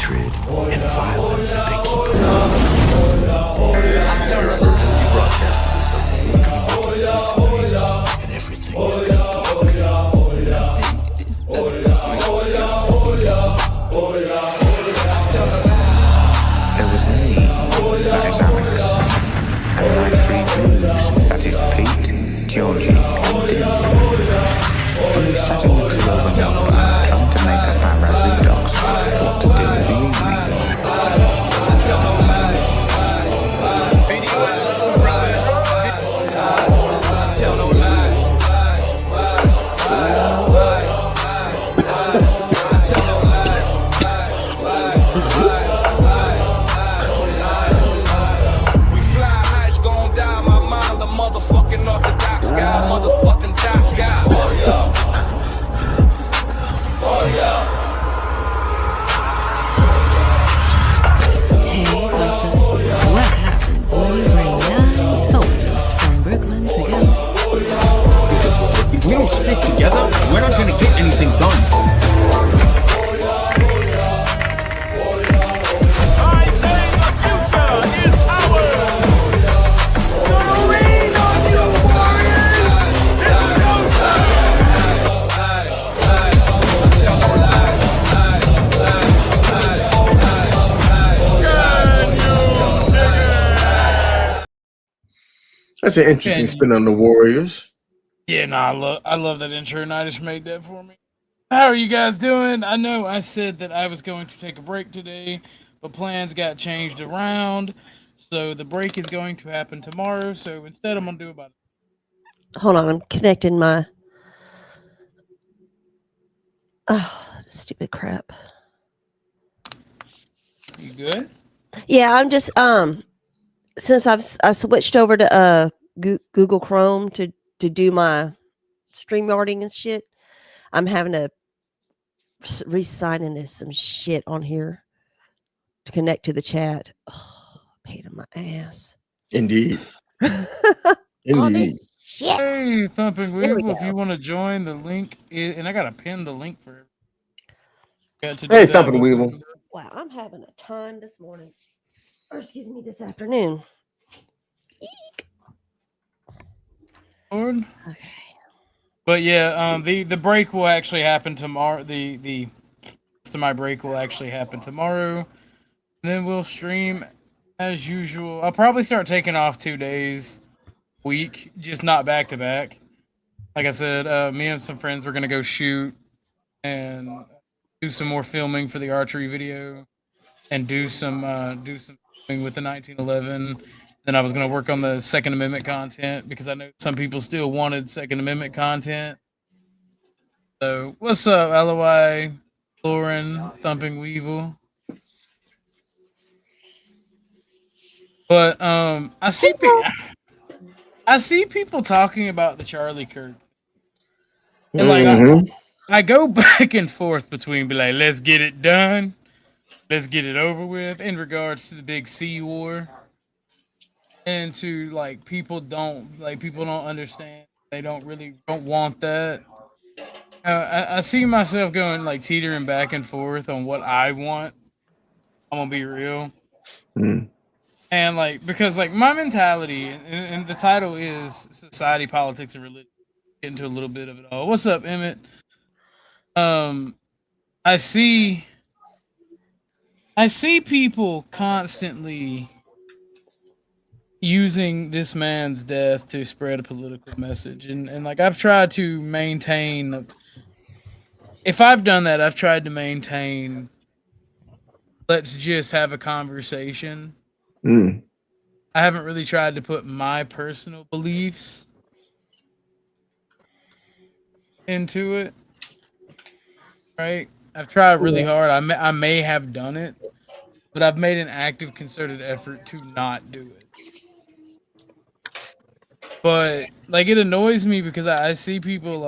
Hatred and violence that they keep and everything is gonna There was me, Alexander, and my three blues, that is Pete, Georgie, and Dylan. We sat in the crew of a nightbot, trying to make up our Razoo dogs what to do with the evening. We fly high, it's gon' die my mind, the motherfucking Orthodox guy, motherfucking doc guy. Oh yeah. Oh yeah. Hey, what happens when you bring 9 soldiers from Brooklyn together? If we don't stick together, we're not gonna get anything done. That's an interesting spin on the Warriors. Yeah, no, I love that intro, and I just made that for me. How are you guys doing? I know I said that I was going to take a break today, but plans got changed around, so the break is going to happen tomorrow. So instead, I'm gonna do about it. Hold on, I'm connecting my. Oh, stupid crap. You good? Yeah, I'm just since I switched over to Google Chrome to do my StreamYarding and shit, I'm having to re-sign into some shit on here to connect to the chat. Oh, pain in my ass. Indeed. Indeed. Shit. Hey, Thumping Weevil, if you want to join, the link is, and I gotta pin the link for. Hey, Thumping Weevil. Wow, I'm having a time this morning, or excuse me, this afternoon. Eek. Lord. Okay. But yeah, the break will actually happen tomorrow. The rest of my break will actually happen tomorrow. And then we'll stream as usual. I'll probably start taking off 2 days a week, just not back to back. Like I said, me and some friends were gonna go shoot and do some more filming for the archery video, and do some filming with the 1911. Then I was going to work on the Second Amendment content because I know some people still wanted Second Amendment content. So, what's up, LOI, Lauren, Thumping Weevil? But I see people talking about the Charlie Kirk, and like I go back and forth between be like, let's get it done, let's get it over with, in regards to the big C war. And to like people don't understand, they don't want that. I see myself going like teetering back and forth on what I want. I'm gonna be real. And like, because like my mentality, and the title is Society, Politics, and Religion. Get into a little bit of it all. What's up, Emmett? I see people constantly using this man's death to spread a political message, and like I've tried to maintain, if I've done that, I've tried to maintain, let's just have a conversation. I haven't really tried to put my personal beliefs into it, right? I've tried really hard. I may have done it, but I've made an active, concerted effort to not do it. But like, it annoys me because I see people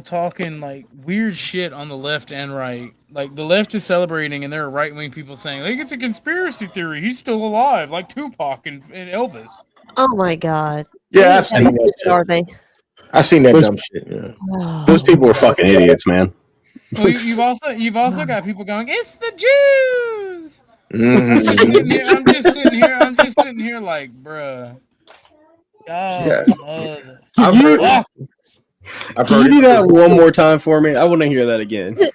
talking like weird shit on the left and right. Like the left is celebrating, and there are right wing people saying like it's a conspiracy theory. He's still alive, like Tupac and Elvis. Oh my god! Yeah, I've seen that shit. Are they? I've seen that dumb shit. Yeah. Those people are fucking idiots, man. Well, you've also got people going, it's the Jews. Mm-hmm. I'm just sitting here like, bruh. Yeah. Mother. I've heard Can you do that one more time for me? I want to hear that again. It's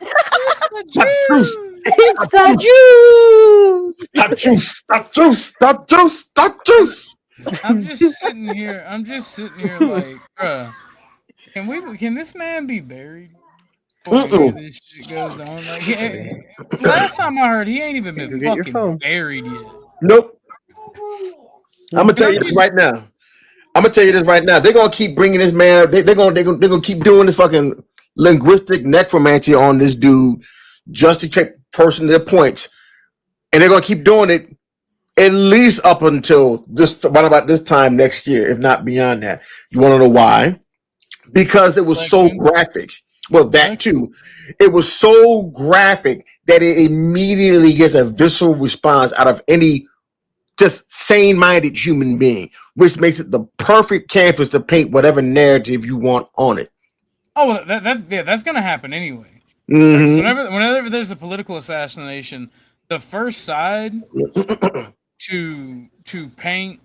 the Jews. It's the Jews. Stop juice! Stop juice! Stop juice! Stop juice! I'm just sitting here like, bruh. Can this man be buried? Before this shit goes on. Like, last time I heard, he ain't even been fucking buried yet. Nope. I'm gonna tell you this right now. They're gonna keep bringing this man. They're gonna keep doing this fucking linguistic necromancy on this dude just to keep person their points, and they're gonna keep doing it at least up until right about this time next year, if not beyond that. You want to know why? Because it was so graphic. Well, that too. It was so graphic that it immediately gets a visceral response out of any just sane-minded human being, which makes it the perfect canvas to paint whatever narrative you want on it. Oh, well, that's gonna happen anyway. Mm-hmm. Whenever there's a political assassination, the first side to paint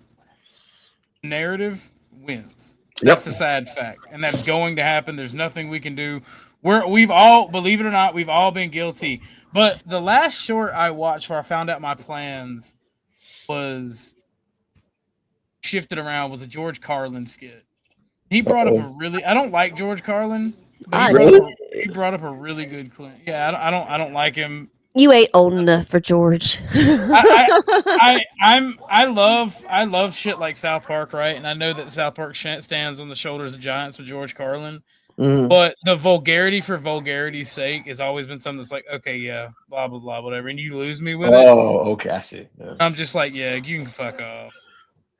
narrative wins. That's a sad fact, and that's going to happen. There's nothing we can do. We've all, believe it or not, we've all been guilty. But the last short I watched where I found out my plans was shifted around was a George Carlin skit. He brought up a really, I don't like George Carlin, but he brought up a really good clip. Yeah, I don't like him. You ain't old enough for George. I love shit like South Park, right? And I know that South Park stands on the shoulders of giants with George Carlin. Mm-hmm. But the vulgarity for vulgarity's sake has always been something that's like, okay, yeah, blah blah blah, whatever, and you lose me with it. Oh, okay, I see. Yeah. I'm just like, yeah, you can fuck off.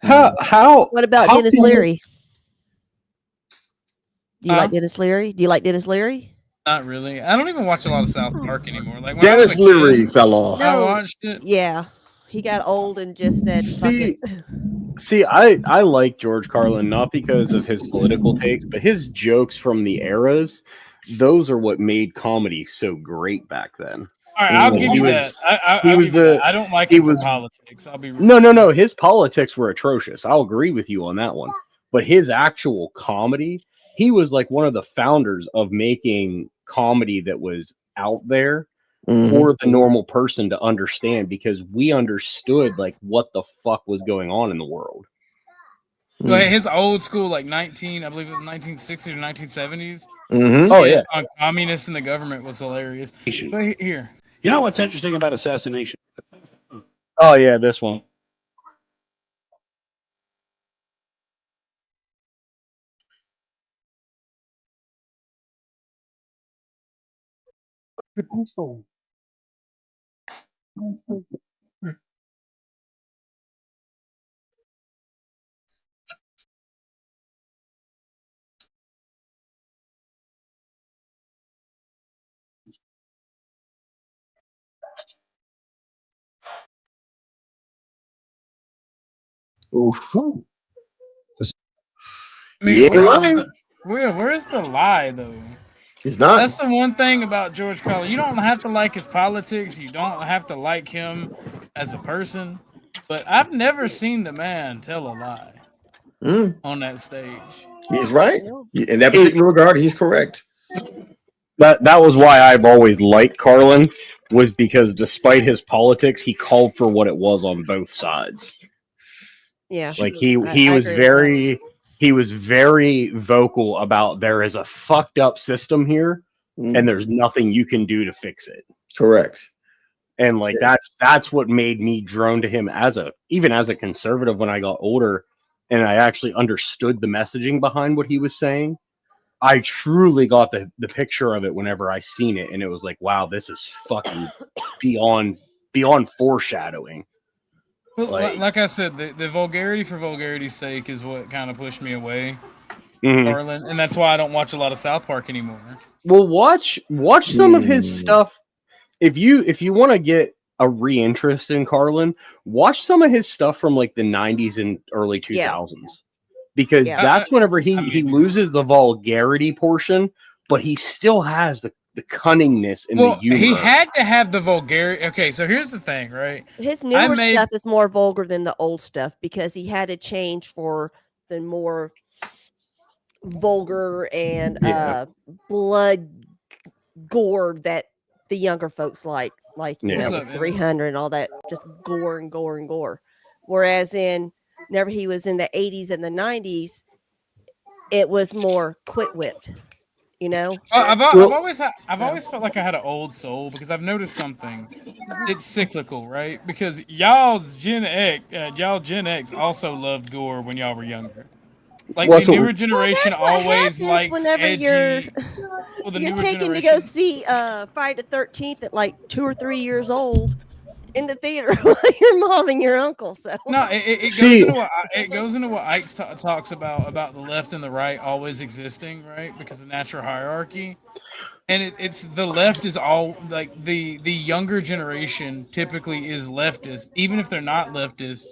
What about Dennis Leary? Do you like Dennis Leary? Do you like Dennis Leary? Not really. I don't even watch a lot of South Park anymore. Like when Dennis Leary fell off. I watched it. Yeah, he got old and just said, See, I like George Carlin not because of his political takes, but his jokes from the eras. Those are what made comedy so great back then. All right, I'll give you that. I don't like him for politics. I'll be real. No. His politics were atrocious. I'll agree with you on that one. But his actual comedy, he was like one of the founders of making comedy that was out there for the normal person to understand, because we understood like what the fuck was going on in the world. Well, his old school, like I believe it was 1960s or 1970s. Oh yeah, on communists in the government was hilarious. But here, you know what's interesting about assassination? Oh yeah, this one. Oof. I mean, where's the lie though? He's not. That's the one thing about George Carlin. You don't have to like his politics. You don't have to like him as a person. But I've never seen the man tell a lie on that stage. He's right. In that particular regard, he's correct. That was why I've always liked Carlin, was because despite his politics, he called for what it was on both sides. Yeah. Like he was very vocal about there is a fucked up system here and there's nothing you can do to fix it. Correct. And like that's what made me drawn to him even as a conservative when I got older and I actually understood the messaging behind what he was saying. I truly got the picture of it whenever I seen it, and it was like, wow, this is fucking beyond foreshadowing. Well, like I said, the vulgarity for vulgarity's sake is what kind of pushed me away, Carlin, and that's why I don't watch a lot of South Park anymore. Well, watch some of his stuff. If you want to get a reinterest in Carlin, watch some of his stuff from like the 90s and early 2000s. because Yeah. that's whenever he loses the vulgarity portion, but he still has the cunningness and the humor. He had to have the vulgarity. Okay, so here's the thing, right? His newer stuff is more vulgar than the old stuff because he had to change for the more vulgar and blood gore that the younger folks like you Yeah. know, 300 and all that, just gore and gore and gore. Whereas whenever he was in the 80s and the 90s, it was more quick whipped. You know, I've always felt like I had an old soul because I've noticed something. It's cyclical, right? Because y'all Gen X also loved gore when y'all were younger. Like the newer generation always likes whenever edgy. you're Newer taking to go see Friday the 13th at like 2 or 3 years old in the theater with your mom and your uncle. So no, it goes into what Ike talks about the left and the right always existing, right? Because of natural hierarchy, and it's the left is all like the younger generation typically is leftist, even if they're not leftist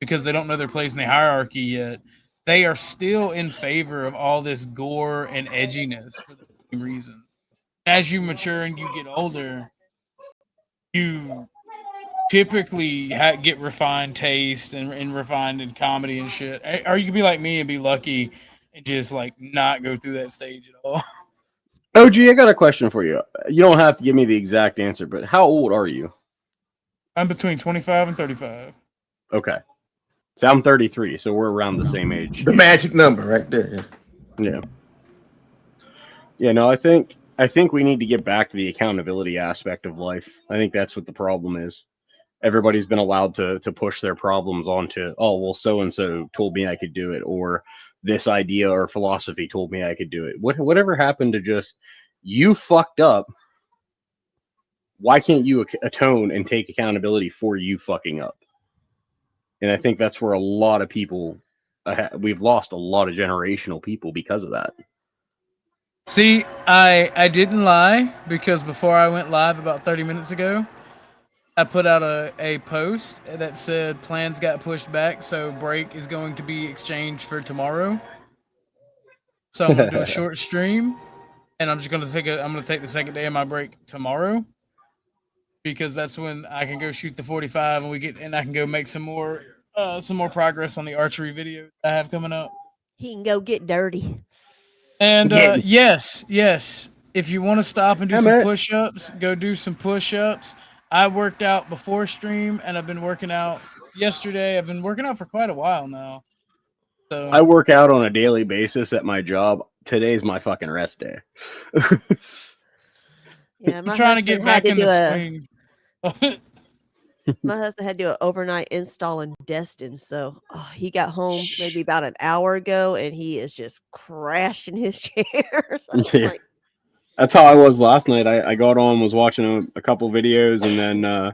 because they don't know their place in the hierarchy yet. They are still in favor of all this gore and edginess for the same reasons. As you mature and you get older, you typically get refined taste and refined in comedy and shit. Or you can be like me and be lucky and just like not go through that stage at all. OG, I got a question for you. You don't have to give me the exact answer, but how old are you? I'm between 25 and 35. Okay. So I'm 33, so we're around the same age. The magic number right there. Yeah. Yeah, no, I think we need to get back to the accountability aspect of life. I think that's what the problem is. Everybody's been allowed to push their problems onto, oh, well, so-and-so told me I could do it, or this idea or philosophy told me I could do it. Whatever happened to just, you fucked up, why can't you atone and take accountability for you fucking up? And I think that's where a lot of people, we've lost a lot of generational people because of that. See, I didn't lie because before I went live about 30 minutes ago, I put out a post that said plans got pushed back, so break is going to be exchanged for tomorrow. So I'm gonna do a short stream, and I'm just gonna take the second day of my break tomorrow, because that's when I can go shoot the 45 and I can go make some more progress on the archery video I have coming up. he can go get dirty. And yes, if you want to stop and do some push-ups, go do some push-ups. I worked out before stream, and I've been working out yesterday. I've been working out for quite a while now. So I work out on a daily basis at my job. Today's my fucking rest day. Yeah, I'm trying to get back in the swing. My husband had to do an overnight install in Destin, so he got home maybe about an hour ago, and he is just crashing his chair. Yeah. That's how I was last night. I got on, was watching a couple videos, and then I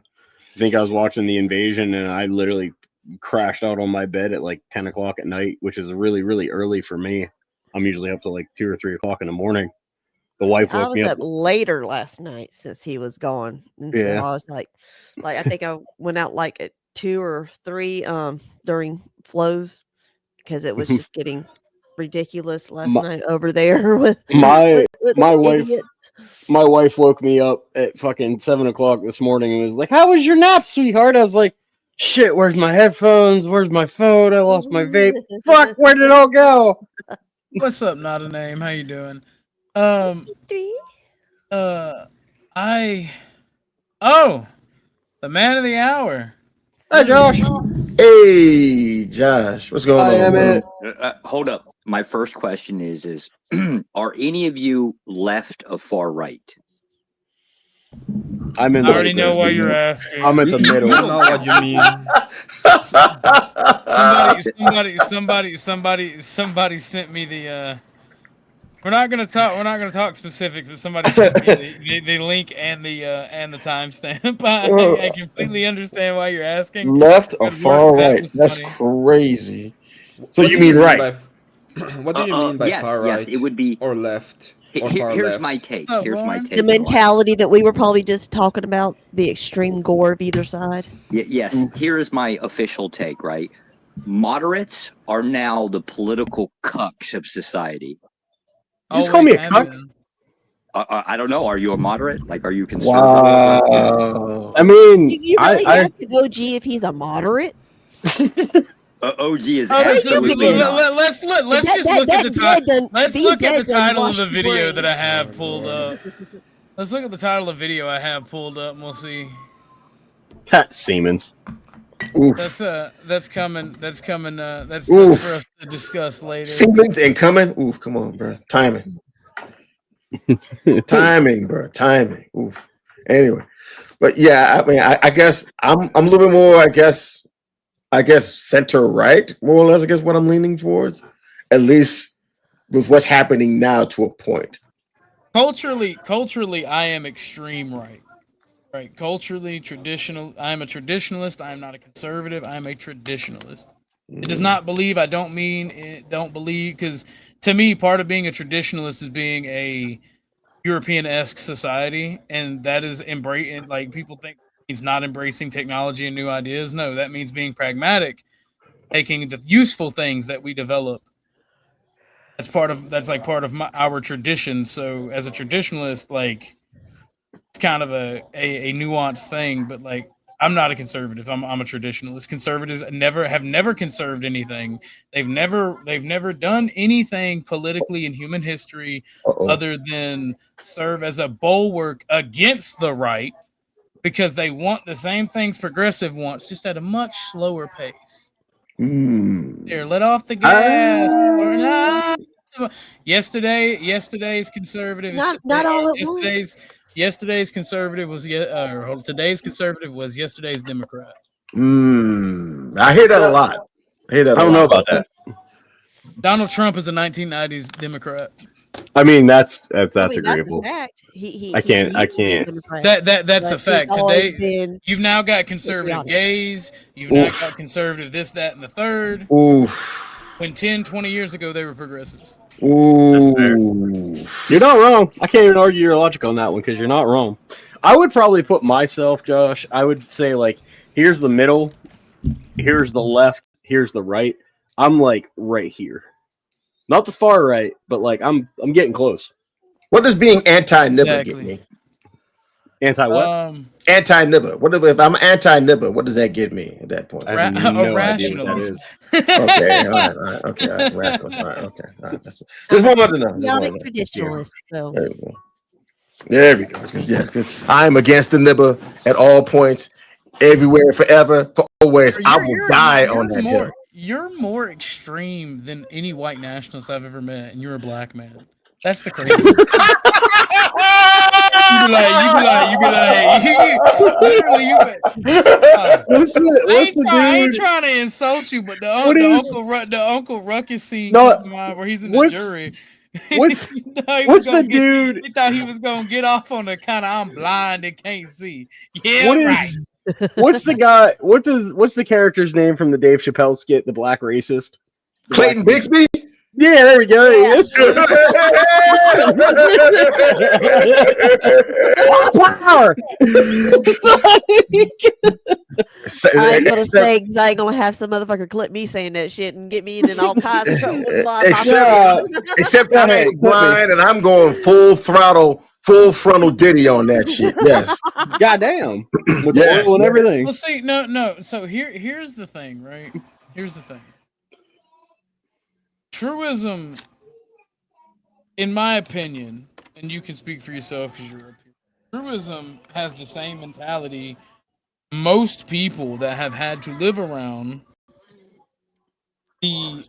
think I was watching The Invasion, and I literally crashed out on my bed at like 10 o'clock at night, which is really, really early for me. I'm usually up to like 2 or 3 o'clock in the morning. The wife woke me up. I was up later last night since he was gone, and so I was like I think I went out like at 2 or 3 during flows because it was just getting ridiculous last night over there with my wife. My wife woke me up at fucking 7 o'clock this morning and was like, "How was your nap, sweetheart?" I was like, "Shit, where's my headphones? Where's my phone? I lost my vape. Fuck, where did it all go?" What's up, Not a Name? How you doing? The man of the hour. Hi, Josh. Hey, Josh. What's going on, man? Hold up. My first question is are any of you left of far right? I'm in. I already know why you're asking. I'm in the middle. I know what you mean. Somebody sent me the. We're not gonna talk specifics, but somebody sent me the link and the timestamp. I completely understand why you're asking. Left or far right? That's crazy. So you mean right? What do you mean by far right? Yes, it would be or left. Or far here's left. my take. Oh, Here's my take. The mentality that we were probably just talking about, the extreme gore of either side. Yes, here is my official take, right? moderates are now the political cucks of society. You just call me a cuck? I don't know. Are you a moderate? Like, are you conservative? Wow. I mean, You really ask an OG if he's a moderate? OG is absolutely not. Let's just look at the title. Let's look at the title of the video that I have pulled up. Let's look at the title of the video I have pulled up, and we'll see. That's Siemens. Oof. That's coming. That's for us to discuss later. Siemens and coming. Oof, come on, bro. Timing. Timing, bro. Timing. Oof. Anyway, but yeah, I mean, I guess I'm a little bit more. I guess center right, more or less. I guess what I'm leaning towards, at least with what's happening now to a point. Culturally, I am extreme right. Right, culturally, traditional. I am a traditionalist. I am not a conservative. I am a traditionalist. It does not believe. I don't mean it. Don't believe, because to me, part of being a traditionalist is being a European-esque society, and that is embracing. Like, people think it means not embracing technology and new ideas. No, that means being pragmatic, taking the useful things that we develop. That's part of our tradition. So, as a traditionalist, like, it's kind of a nuanced thing, but like, I'm not a conservative. I'm a traditionalist. Conservatives have never conserved anything. They've never done anything politically in human history other than serve as a bulwark against the right, because they want the same things progressive wants, just at a much slower pace. Here, let off the gas. Yesterday's conservative. Not all at once. Yesterday's conservative was today's conservative was yesterday's Democrat. I hear that a lot. I don't know about that. Donald Trump is a 1990s Democrat. I mean, that's agreeable. That's I can't. That's a fact. Today, you've now got conservative gays. You've now got conservative this, that, and the third. Oof. When 10, 20 years ago, they were progressives. Ooh. You're not wrong. I can't even argue your logic on that one, because you're not wrong. I would probably put myself, Josh, I would say, like, here's the middle, here's the left, here's the right. I'm like right here. Not the far right, but like I'm getting close. What does being anti-nibber get me? Anti what? Anti-nibber. What if I'm anti-nibber? What does that get me at that point? I have no idea what that is. Okay, all right, okay, all right, rational, all right, okay. All right, that's just one other number. Traditionalist. So. There we go. Yes, because I'm against the nibber at all points, everywhere, forever, for always. I will die on that hill. You're more extreme than any white nationalist I've ever met, and you're a black man. That's the crazy. You I ain't trying to insult you, but the Uncle Ruckus scene comes to mind where he's in the jury. What's the dude? He thought he was gonna get off on the kind of I'm blind and can't see. Yeah, right. What's the guy? What's the character's name from the Dave Chappelle skit? The black racist. Clayton Bixby. Yeah, there we go. Yeah. Power. I ain't gonna say because I ain't gonna have some motherfucker clip me saying that shit and get me in all kinds of trouble. Except I ain't blind and I'm going full throttle, full frontal Diddy on that shit. Yes. Goddamn. With the oil and everything. Well, see, no. So here's the thing, right? Here's the thing. Truism, in my opinion, and you can speak for yourself because you're up here. Truism has the same mentality most people that have had to live around the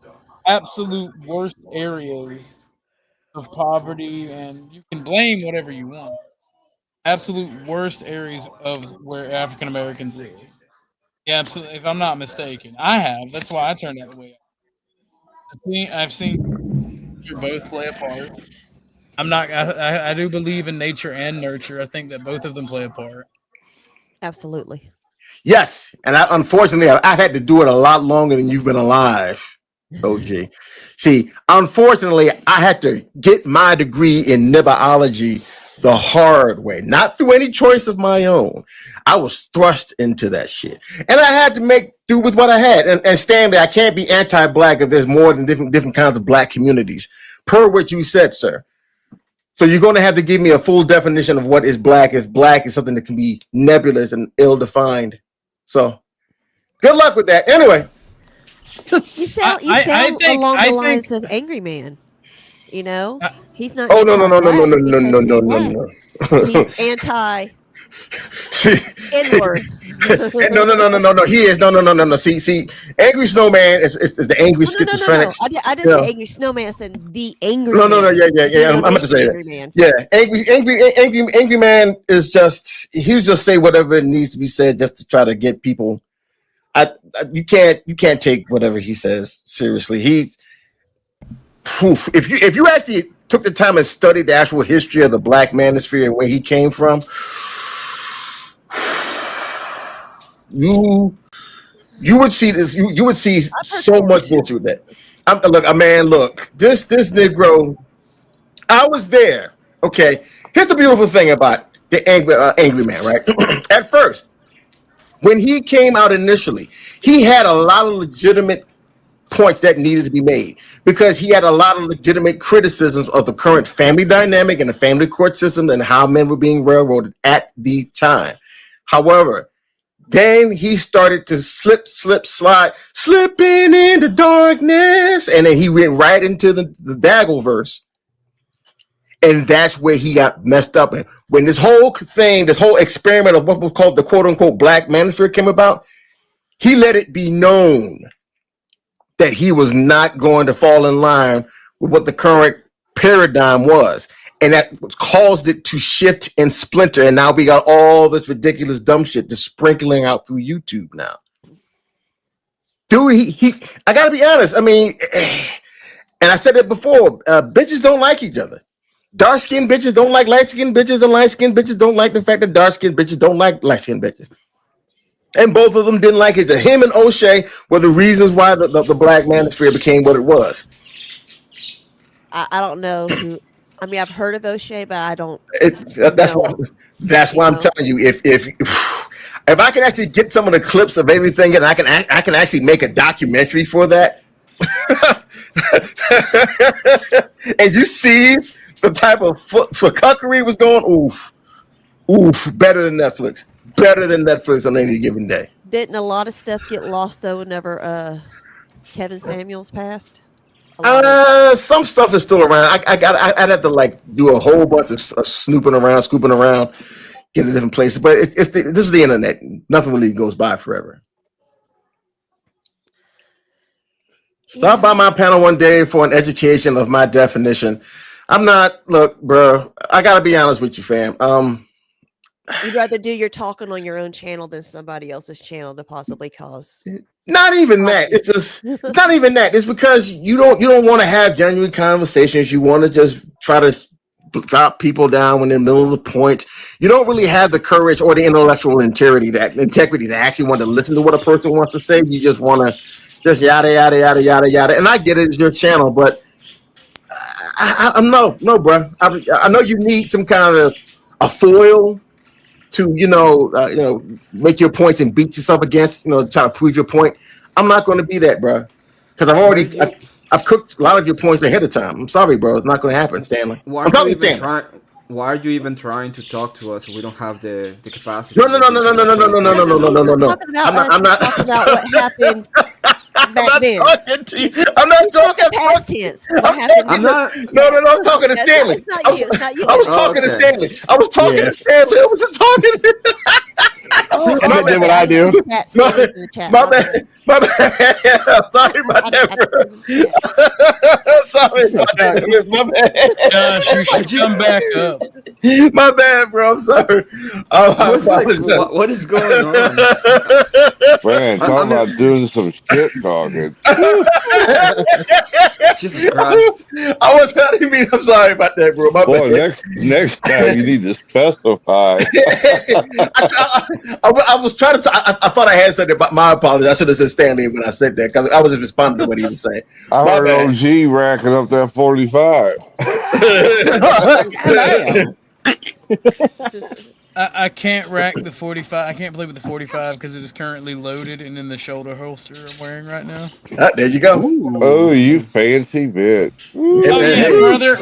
absolute worst areas of poverty, and you can blame whatever you want. Absolute worst areas of where African Americans live. Yeah, absolutely. If I'm not mistaken, I have. That's why I turned out the way I. I've seen you both play a part. I do believe in nature and nurture. I think that both of them play a part. Absolutely. Yes, and unfortunately, I had to do it a lot longer than you've been alive, OG. See, unfortunately, I had to get my degree in nibberology the hard way, not through any choice of my own. I was thrust into that shit, and I had to make do with what I had. And Stanley, I can't be anti-black if there's more than different kinds of black communities, per what you said, sir. So you're going to have to give me a full definition of what is black if black is something that can be nebulous and ill-defined. So good luck with that. Anyway. You sound along the lines of Angry Man. You know? He's not. Oh, no. He's anti. N-word. No. He is. No. See, Angry Snowman is the angry schizophrenic. No. I didn't say Angry Snowman. I said the Angry No. Man. Yeah. I'm about to say that. Man. Yeah, Angry Man is just, he'll just say whatever needs to be said just to try to get people. You can't take whatever he says seriously. He's if you actually took the time and studied the actual history of the black manosphere and where he came from, you would see this. You would see so much bullshit with that. Look, this Negro. I was there. Okay, here's the beautiful thing about the Angry Man. Right, at first, when he came out initially, he had a lot of legitimate points that needed to be made because he had a lot of legitimate criticisms of the current family dynamic and the family court system and how men were being railroaded at the time. However, then he started to slip, slipping into darkness, and then he went right into the Daggle verse, and that's where he got messed up. And when this whole thing, this whole experiment of what was called the quote-unquote black manosphere came about, he let it be known that he was not going to fall in line with what the current paradigm was. And that caused it to shift and splinter. And now we got all this ridiculous dumb shit just sprinkling out through YouTube now. Dude, I got to be honest. I mean, and I said it before, bitches don't like each other. Dark-skinned bitches don't like light-skinned bitches, and light-skinned bitches don't like the fact that dark-skinned bitches don't like light-skinned bitches. And both of them didn't like it. Him and O'Shea were the reasons why the black manosphere became what it was. I don't know who. I mean, I've heard of O'Shea, but I don't. That's why I'm telling you. If I can actually get some of the clips of everything, and I can actually make a documentary for that, and you see the type of fuckery was going, oof, better than Netflix. Better than Netflix on any given day. Didn't a lot of stuff get lost though whenever Kevin Samuels passed? Some stuff is still around. I'd have to do a whole bunch of scooping around, get to different places. But this is the internet. Nothing really goes by forever. Stop by my panel one day for an education of my definition. Look, bro, I gotta be honest with you, fam. You'd rather do your talking on your own channel than somebody else's channel to possibly cause. Not even that. It's just not even that. It's because you don't want to have genuine conversations. You want to just try to drop people down when they're in the middle of the point. You don't really have the courage or the intellectual integrity to actually want to listen to what a person wants to say. You just want to just yada yada yada yada yada. And I get it, it's your channel, but I'm no, bro. I know you need some kind of a foil to make your points and beat yourself against, try to prove your point. I'm not going to be that, bro, because I've cooked a lot of your points ahead of time. I'm sorry, bro. It's not going to happen, Stanley. Why are you even trying to talk to us? We don't have the capacity. No. I'm not talking about what happened back then. I'm not talking past tense. I'm talking to Stanley. I was talking to Stanley. I wasn't talking. And I did what I do. My bad. Sorry about that, bro. Sorry about that. My bad. Gosh, you should come back up. My bad, bro. I'm sorry. What is going on? Man, talk about doing some shit talking. Jesus Christ. I didn't mean. I'm sorry about that, bro. My bad. Next time you need to specify. I was trying to. I thought I had said it, but my apologies. I should have said Stanley when I said that because I was responding to what he was saying. I heard OG racking up that 45. I can't rack the 45. I can't play with the 45 because it is currently loaded and in the shoulder holster I'm wearing right now. There you go. Oh, you fancy bitch. Oh yeah, brother.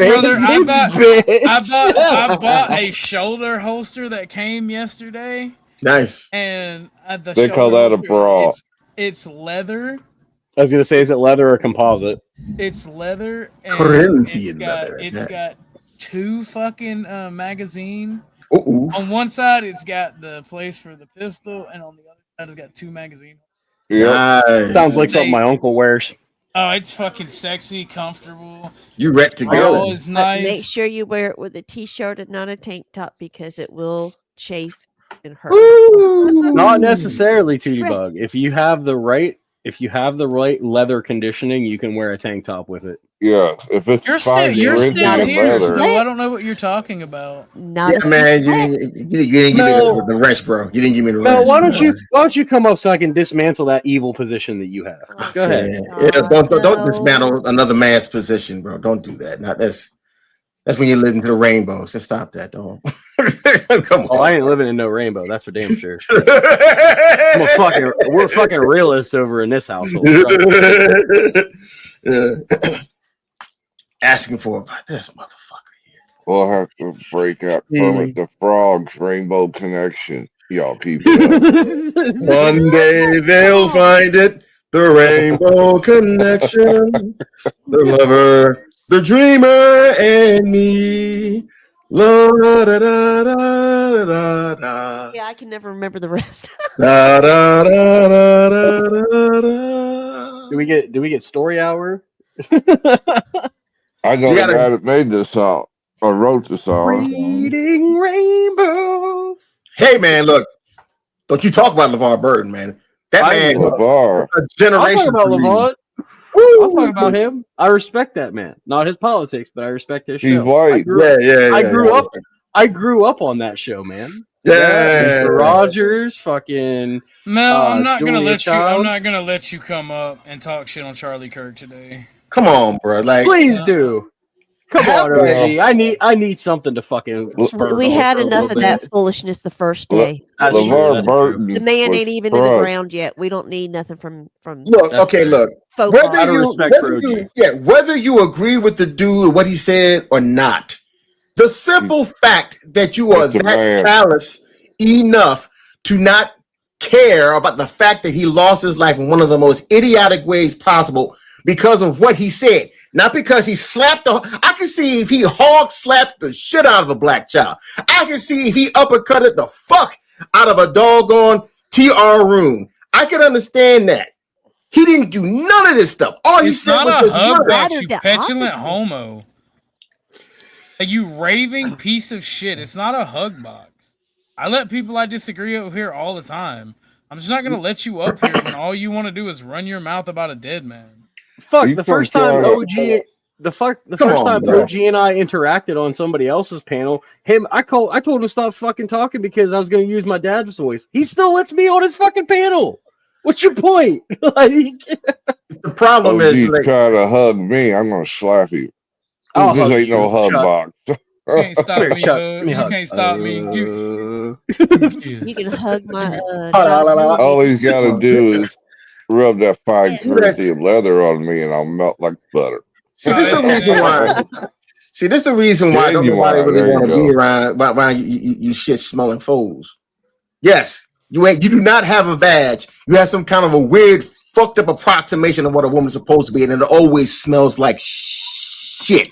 I bought a shoulder holster that came yesterday. Nice. And the They call that a bra. It's leather. I was gonna say, is it leather or composite? It's leather. And Corinthian leather. It's got 2 fucking magazine. Ooh. On one side, it's got the place for the pistol, and on the other side, it's got 2 magazines. Yeah. Nice. Sounds like something my uncle wears. Oh, it's fucking sexy, comfortable. You wrecked to go. Is nice. Make sure you wear it with a t-shirt and not a tank top because it will chafe and hurt. Not necessarily, Tootie Bug. If you have the right leather conditioning, you can wear a tank top with it. Yeah, if it's You're still here, so I don't know what you're talking about. Yeah, man, you didn't give me the rest, bro. You didn't give me the rest. No, why don't you come up so I can dismantle that evil position that you have? Go ahead. Yeah, don't dismantle another man's position, bro. Don't do that. That's when you're living to the rainbow. So stop that, don't. Come on. Oh, I ain't living in no rainbow. That's for damn sure. We're fucking realists over in this household. Asking for about this motherfucker here. We'll have to break out Kermit the Frog's Rainbow Connection. Y'all keep it up. One day they'll find it. The Rainbow Connection. The lover, the dreamer, and me. La, da, da, da, da, da, da. Yeah, I can never remember the rest. Da, da, da, da, da, da. Do we get story hour? I know the guy that made this song or wrote the song. Reading Rainbow. Hey man, look, don't you talk about LeVar Burton, man. That man, LeVar. a generation. I'm talking about LeVar. I'm talking about him. I respect that man. Not his politics, but I respect his show. He's white. I grew up on that show, man. Yeah. Mr. Rogers, fucking. Mel, I'm not gonna Julia let Child. you. I'm not gonna let you come up and talk shit on Charlie Kirk today. Come on, bro. Like, please do. Come on, OG. I need something to fucking. We had enough of that foolishness the first day. LeVar Burton. The man ain't even in the ground yet. We don't need nothing from. Look, okay, look. Whether whether you agree with the dude, what he said, or not, the simple fact that you are that callous enough to not care about the fact that he lost his life in one of the most idiotic ways possible because of what he said, not because he slapped I can see if he hog slapped the shit out of a black child. I can see if he uppercutted the fuck out of a doggone TR room. I can understand that. He didn't do none of this stuff. All he said was not a just hug murder. box, you petulant homo. Like, you raving piece of shit. It's not a hug box. I let people I disagree with here all the time. I'm just not gonna let you up here when all you want to do is run your mouth about a dead man. Fuck, the first time OG and I interacted on somebody else's panel, I told him to stop fucking talking because I was going to use my dad's voice. He still lets me on his fucking panel. What's your point? The problem is, you try to hug me, I'm gonna slap you. I'll This hug ain't you, no hug Chuck. box. You can't stop Here, me, Chuck, bud. give me a You hug. can't stop me. you can hug my. All he's got to do is rub that fine gritty of leather on me, and I'll melt like butter. See, this is the reason why. See, this is the reason why nobody really want to be around you shit smelling fools. Yes, you do not have a vag. You have some kind of a weird, fucked up approximation of what a woman's supposed to be, and it always smells like shit.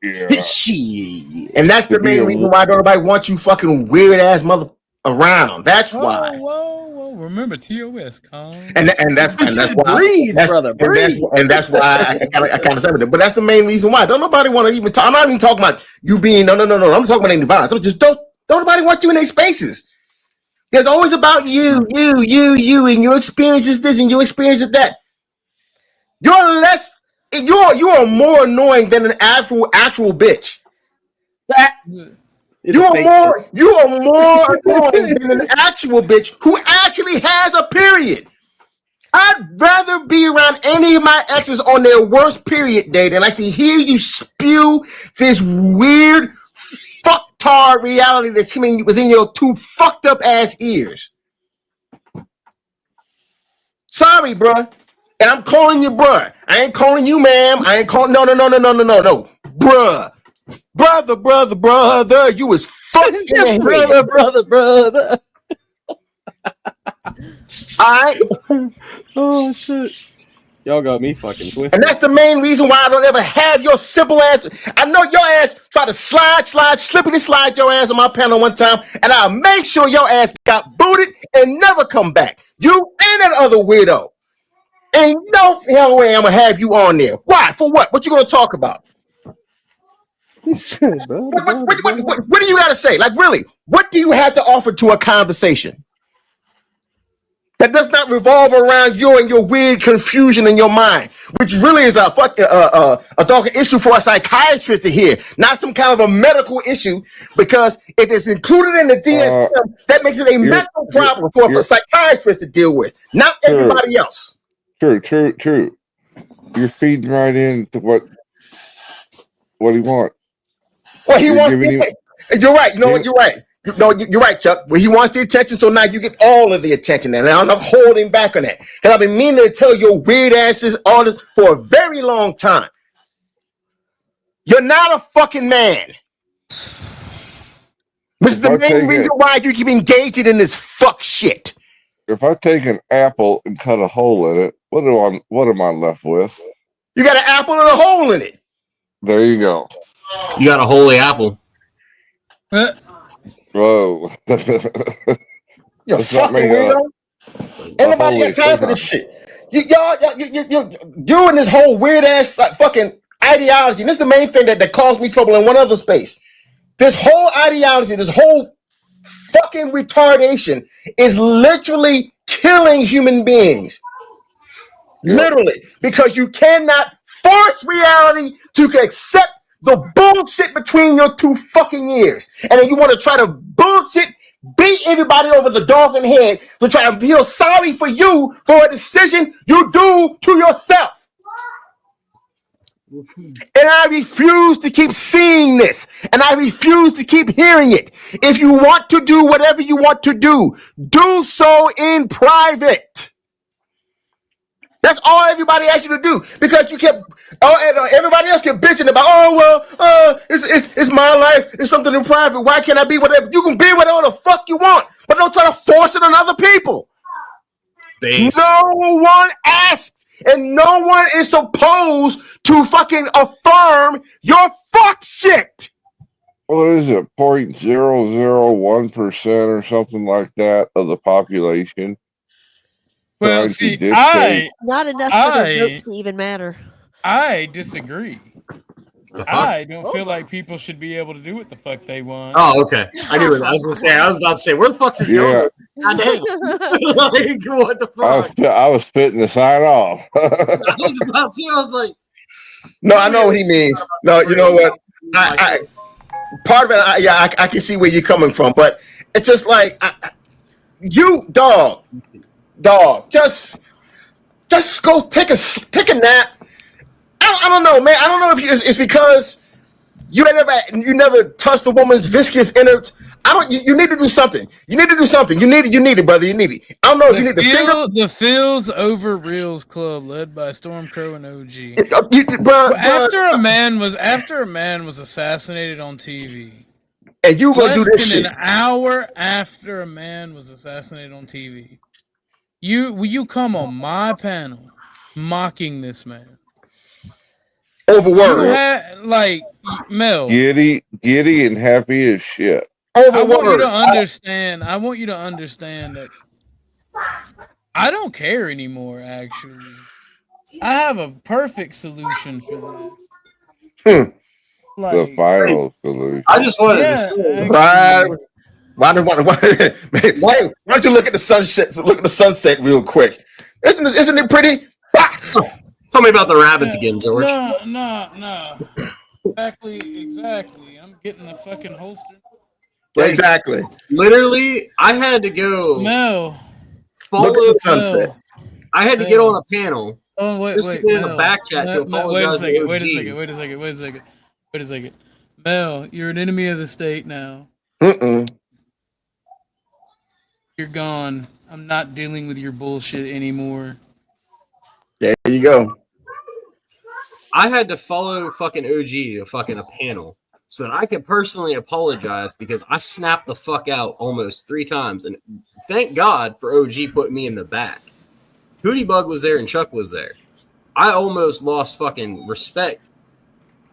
Yeah. Shit. And that's the main reason why nobody wants you fucking weird ass mother around. That's why. Whoa. Remember TOS, calm. And that's why. Breathe, brother. Breathe. And that's why I kind of said it. But that's the main reason why. Don't nobody want to even talk. I'm not even talking about you being no. I'm talking about any violence. I'm just don't nobody want you in their spaces. There's always about you, and your experiences this and your experiences that. You are more annoying than an actual bitch. You are more annoying than an actual bitch who actually has a period. I'd rather be around any of my exes on their worst period day than I see hear you spew this weird, fucked retard reality that's within your two fucked up ass ears. Sorry, bruh. And I'm calling you bruh. I ain't calling you ma'am. I ain't calling no. Bruh. Brother. You was fucking brother. Alright. Oh shit. Y'all got me fucking twisted. And that's the main reason why I don't ever have your simple ass. I know your ass tried to slippity slide your ass on my panel one time, and I'll make sure your ass got booted and never come back. You and that other weirdo. Ain't no hell way I'm gonna have you on there. Why? For what? What you gonna talk about? What do you gotta say? Like, really, what do you have to offer to a conversation that does not revolve around you and your weird confusion in your mind, which really is a darker issue for a psychiatrist to hear, not some kind of a medical issue, because if it's included in the DSM, that makes it a mental problem for a psychiatrist to deal with, not everybody else. True. You're feeding right into what he wants. Well, he wants the You're right. You know what? You're right. You're right, Chuck. Well, he wants the attention, so now you get all of the attention. And I'm not holding back on that. Because I've been meaning to tell your weird asses all this for a very long time. You're not a fucking man. This is the main reason why you keep engaging in this fuck shit. If I take an apple and cut a hole in it, what am I left with? You got an apple and a hole in it. There you go. You got a holy apple. Whoa. You're fucking weirdo. Anybody got time for this shit? You and this whole weird ass fucking ideology. And this is the main thing that caused me trouble in one other space. This whole ideology, this whole fucking retardation is literally killing human beings. Literally. Because you cannot force reality to accept the bullshit between your two fucking ears. And then you want to try to bullshit, beat everybody over the doggone head to try to feel sorry for you for a decision you do to yourself. And I refuse to keep seeing this. And I refuse to keep hearing it. If you want to do whatever you want to do so in private. That's all everybody asked you to do, because you kept everybody else kept bitching about, it's my life, it's something in private. Why can't I be whatever? You can be whatever the fuck you want, but don't try to force it on other people. Thanks. No one asked, and no one is supposed to fucking affirm your fuck shit. What is it? 0.001% or something like that of the population. Well, see, not enough for their votes to even matter. I disagree. I don't feel like people should be able to do what the fuck they want. Oh, okay. I knew it. I was about to say, where the fuck's his going? God damn. Like, what the fuck? I was fitting to sign off. I was about to. I was like, no, I know what he means. No, you know what? I part of it, I can see where you're coming from, but it's just like you, dog, just go take a nap. I don't know, man. I don't know if it's because you never touched a woman's viscous innards. You need to do something. You need it, brother. You need it. I don't know if you need the Feels Over Reels Club, led by Stormcrow and OG. After a man was assassinated on TV, and you gonna do this shit an hour after a man was assassinated on TV, you come on my panel mocking this man over words, like Mel, giddy and happy as shit. I want you to understand that I don't care anymore, actually. I have a perfect solution for that. The final solution. I just wanted to say, why don't you look at the sunset? Look at the sunset real quick. Isn't it pretty? Tell me about the rabbits again, George. No. Exactly. I'm getting the fucking holster. Exactly. Literally, I had to go. No. Follow the sunset. No. I had to get on a panel. Oh, wait. In the back chat to apologize. Wait a second. Mel, you're an enemy of the state now. Mm-mm. You're gone. I'm not dealing with your bullshit anymore. There you go. I had to follow fucking OG to fucking a panel so that I could personally apologize because I snapped the fuck out almost 3 times. And thank God for OG putting me in the back. Hootie Bug was there and Chuck was there. I almost lost fucking respect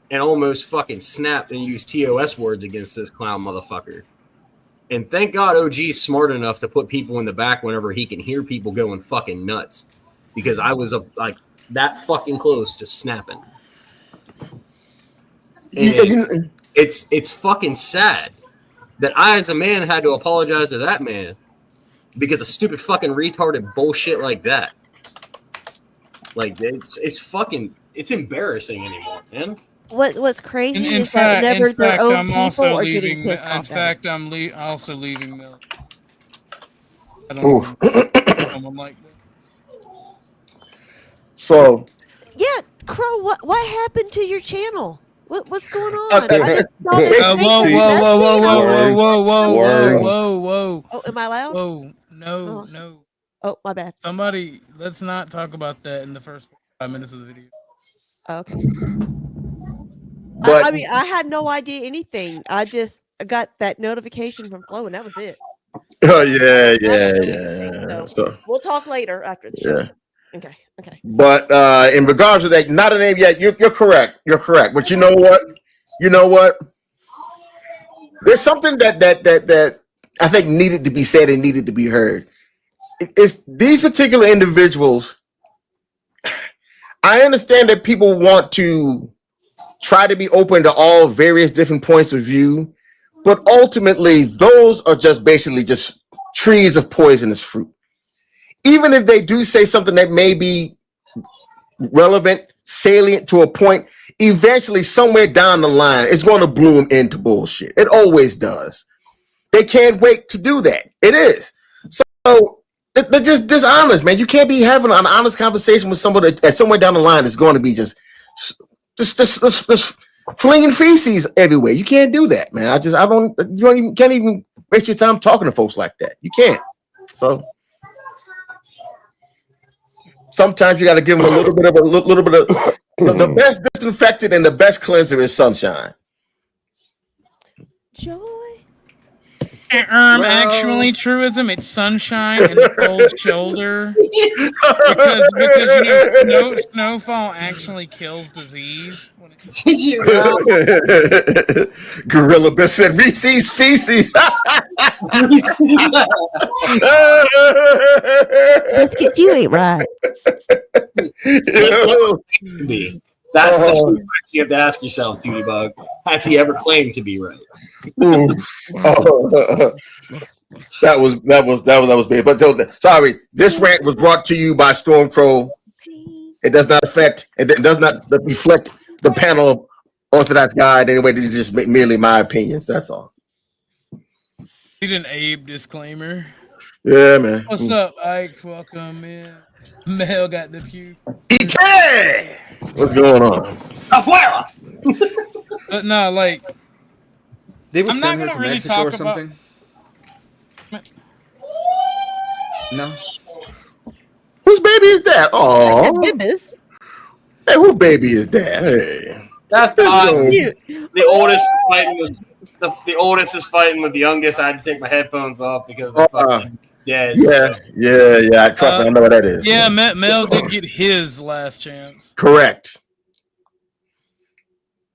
and almost fucking snapped and used TOS words against this clown motherfucker. And thank God OG's smart enough to put people in the back whenever he can hear people going fucking nuts. Because I was like that fucking close to snapping. And it's fucking sad that I as a man had to apologize to that man because of stupid fucking retarded bullshit like that. Like it's embarrassing anymore, man. What's crazy In is that fact, whenever their own I'm people also are leaving. getting pissed In off. fact, I'm also leaving Mel. I don't Ooh. know someone like that. So Yeah, Crow, what happened to your channel? What's going on? I just saw this Whoa, thing whoa, on whoa, whoa, Messy. whoa, whoa, whoa, Word. whoa, whoa, Oh, am I loud? whoa, no, no. Oh, my bad. Somebody, let's not talk about that in the first 5 minutes of the video. Okay. But- I mean, I had no idea anything. I just got that notification from Flo, and that was it. Oh yeah. So We'll talk later after the show. yeah. Okay. But in regards to that, not a name yet. You're correct. You're correct. But you know what? There's something that I think needed to be said and needed to be heard. It's these particular individuals. I understand that people want to try to be open to all various different points of view, but ultimately those are just basically just trees of poisonous fruit. Even if they do say something that may be relevant, salient to a point, eventually somewhere down the line, it's going to bloom into bullshit. It always does. They can't wait to do that. It is. So they're just dishonest, man. You can't be having an honest conversation with somebody that somewhere down the line is going to be just flinging feces everywhere. You can't do that, man. Can't even waste your time talking to folks like that. You can't. So sometimes you got to give them a little bit of the best disinfectant and the best cleanser is sunshine. Joy. Actually, truism, it's sunshine and cold shoulder. because you know, snowfall actually kills disease. Did you Gorilla Biscuit Reese's feces. Biscuit, you ain't right. That's the true question you have to ask yourself, Tootie Bug. Has he ever claimed to be right? That was big. But sorry, this rant was brought to you by Stormcrow. It does not reflect the panel of Orthodox Guy in any way. This is just merely my opinions. That's all. He's an Abe disclaimer. Yeah, man. What's up, Ike? Welcome in. Mel got the puke. EK! What's going on? But no, like They were I'm not sent her gonna to really Mexico talk or something. No. Whose baby is that? Oh, Goodness. hey, whose baby is that? Hey, That's Yo. odd. The oldest is fighting with the youngest. I had to take my headphones off because they're fucking dead. Yeah. Trust me, I know what that is. Yeah, Mel did get his last chance. Correct.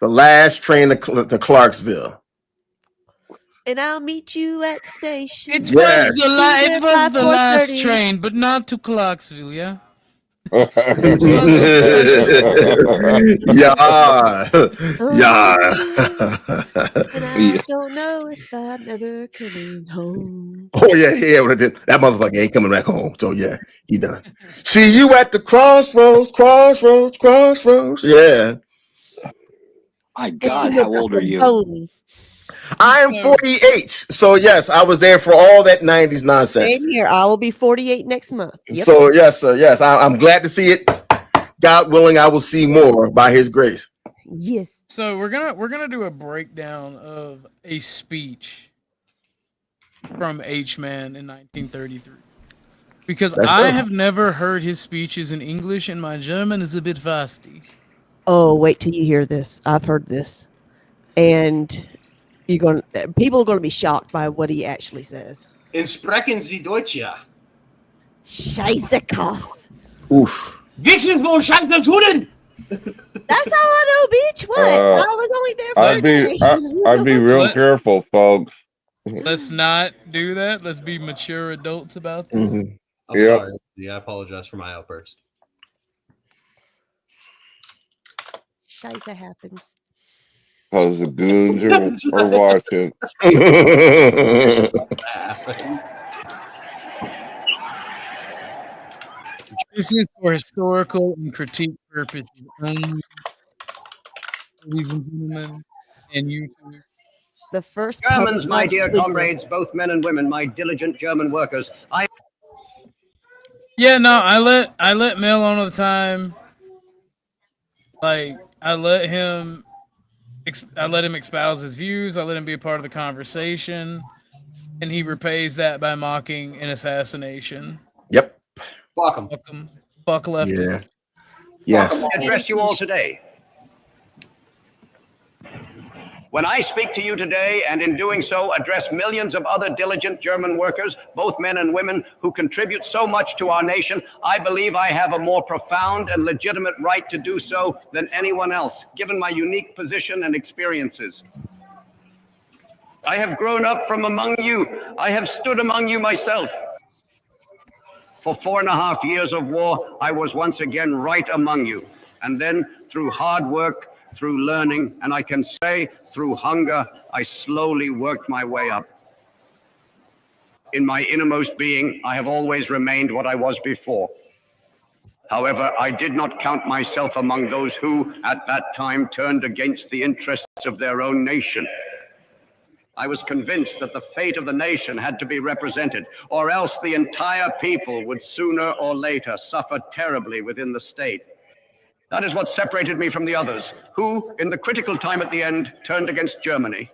The last train to Clarksville. And I'll meet you at station. It Yes. was the last 4:30. train, but not to Clarksville, yeah? Yeah. And I don't know if I'm ever coming home. Oh yeah. That motherfucker ain't coming back home. So yeah, he done. See you at the crossroads. Yeah. My God, how old are you? I am 48. So yes, I was there for all that 90s nonsense. Same here. I will be 48 next month. Yep. So yes, sir. Yes, I'm glad to see it. God willing, I will see more by His grace. Yes. So we're gonna do a breakdown of a speech from H-Man in 1933 because Let's I go. have never heard his speeches in English, and my German is a bit fasty. Oh, wait till you hear this. I've heard this, and people are gonna be shocked by what he actually says. In sprechen Sie Deutsch, ja. Scheißekopf. Oof. Wichsen wohl Scheiße tun! That's all I know, bitch. What? I was only there for a day. I'd be real careful, folks. Let's not do that. Let's be mature adults about this. Mm-hmm. I'm sorry. Yeah, I apologize for my outburst. Scheiße happens. Because the goons are watching. This is for historical and critique purposes only, ladies and gentlemen, and YouTube. The first Germans, my public dear speaker. comrades, both men and women, my diligent German workers. Yeah, no, I let Mel on all the time. Like I let him espouse his views. I let him be a part of the conversation, and he repays that by mocking an assassination. Yep. Fuck him. Fuck him. Fuck leftist. Yeah. Yes. I address you all today. When I speak to you today, and in doing so address millions of other diligent German workers, both men and women, who contribute so much to our nation, I believe I have a more profound and legitimate right to do so than anyone else, given my unique position and experiences. I have grown up from among you. I have stood among you myself. For 4.5 years of war, I was once again right among you. And then through hard work, through learning, and I can say through hunger, I slowly worked my way up. In my innermost being, I have always remained what I was before. However, I did not count myself among those who, at that time, turned against the interests of their own nation. I was convinced that the fate of the nation had to be represented, or else the entire people would sooner or later suffer terribly within the state. That is what separated me from the others, who, in the critical time at the end, turned against Germany.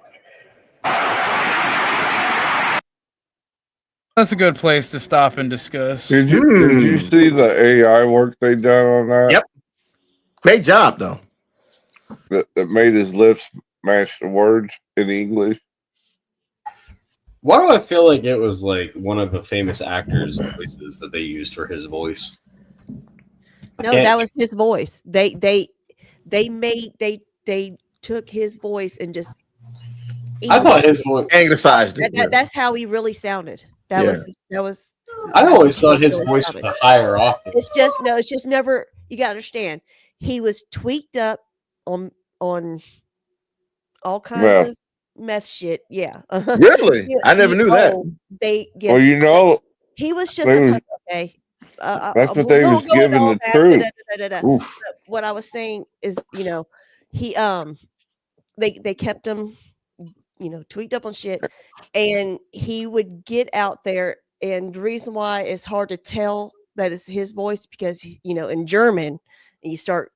That's a good place to stop and discuss. Did you see the AI work they done on that? Yep. Great job, though. That made his lips match the words in English. Why do I feel like it was like one of the famous actors' voices that they used for his voice? No, that was his voice. They took his voice and just. I thought his voice anglicized it. That's how he really sounded. That was. I always thought his voice was a higher octave. It's just never. You gotta understand. He was tweaked up on all kinds of meth shit. Yeah. Really? I never knew that. Well, you know, he was just okay. That's what they was giving the truth. What I was saying is, he they kept him, tweaked up on shit, and he would get out there. And the reason why it's hard to tell that it's his voice because in German you start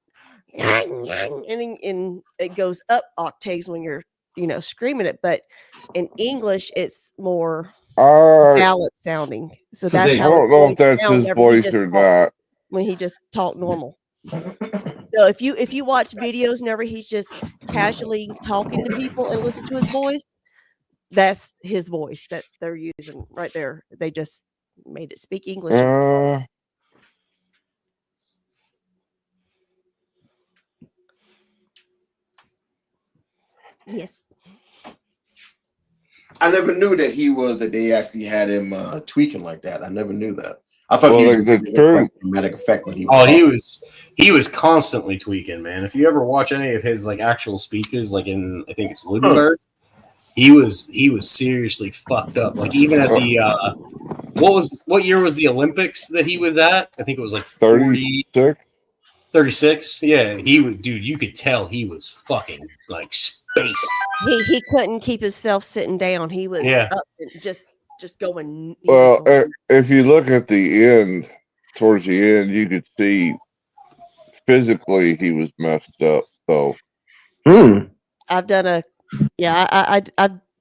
and it goes up octaves when you're screaming it, but in English it's more ballad sounding. So that's I how don't know if that's his voice or not. When he just talked normal. So if you watch videos whenever he's just casually talking to people and listen to his voice, that's his voice that they're using right there. They just made it speak English. Yes. I never knew that they actually had him tweaking like that. I never knew that. I thought he was dramatic effect when he was constantly tweaking, man. If you ever watch any of his like actual speeches, like in I think it's Ludenberg, he was seriously fucked up. Like even at the what year was the Olympics that he was at? I think it was like 36. Yeah, he was, dude. You could tell he was fucking like spaced. He couldn't keep himself sitting down. He was up and just going. Well, if you look at the end, towards the end, you could see physically he was messed up. So I've done I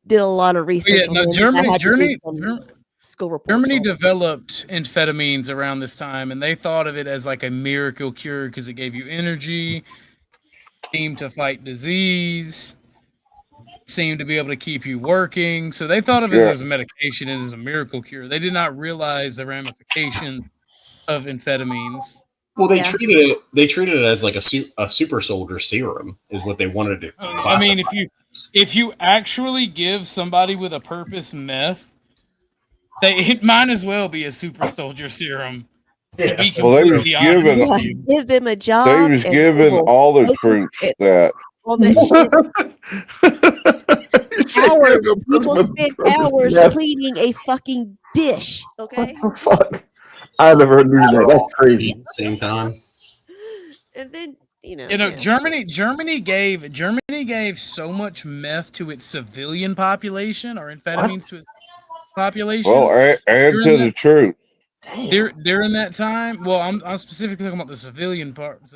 did a lot of research on it. I had to do some school reports. Germany on it. developed amphetamines around this time, and they thought of it as like a miracle cure because it gave you energy, seemed to fight disease, seemed to be able to keep you working. So they thought of it as a medication and as a miracle cure. They did not realize the ramifications of amphetamines. Well, they treated it as like a super soldier serum is what they wanted to do. I mean, if you actually give somebody with a purpose meth, it might as well be a super soldier serum. Well, they was given give them a job. They was given all the troops that. All that shit. Hours. People spend hours cleaning a fucking dish. Okay. Fuck. I never heard of that. That's crazy. Same time. And then Germany gave so much meth to its civilian population or amphetamines to its population. Well, and to the troops. During that time, well, I'm specifically talking about the civilian parts.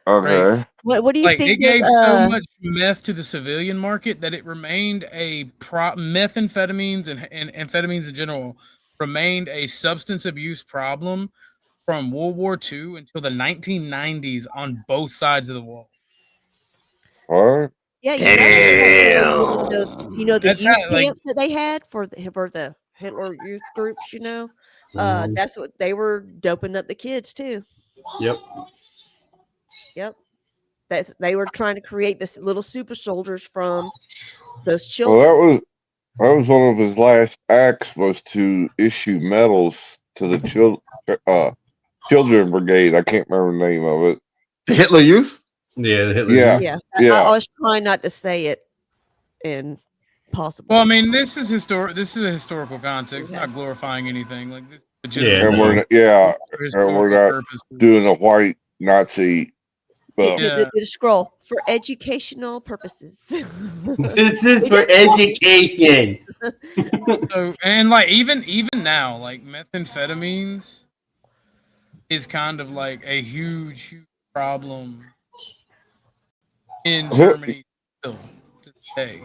Okay. Right? What do you think? It gave so much meth to the civilian market that it remained methamphetamines and amphetamines in general remained a substance abuse problem from World War II until the 1990s on both sides of the wall. What? Yeah, the youth camps that they had for the Hitler youth groups. That's what they were doping up the kids too. Yep. They were trying to create this little super soldiers from those children. Well, that was one of his last acts was to issue medals to the children brigade. I can't remember the name of it. The Hitler Youth? Yeah, the Hitler Youth. Yeah. I was trying not to say it in possible. Well, I mean, this is a historical context, not glorifying anything. Like this. And we're not doing a white Nazi. The scroll for educational purposes. This is for education. So, and like even now, like methamphetamines is kind of like a huge problem in Germany still to this day.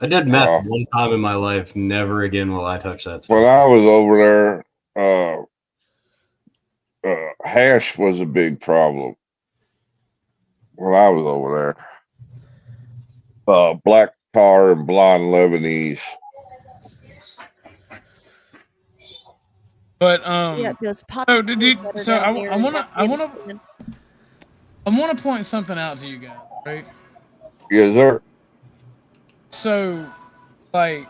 I did meth one time in my life. Never again will I touch that stuff. When I was over there, hash was a big problem. When I was over there, black tar and blonde Lebanese. But I want to point something out to you guys, right? Yes, sir. So, like,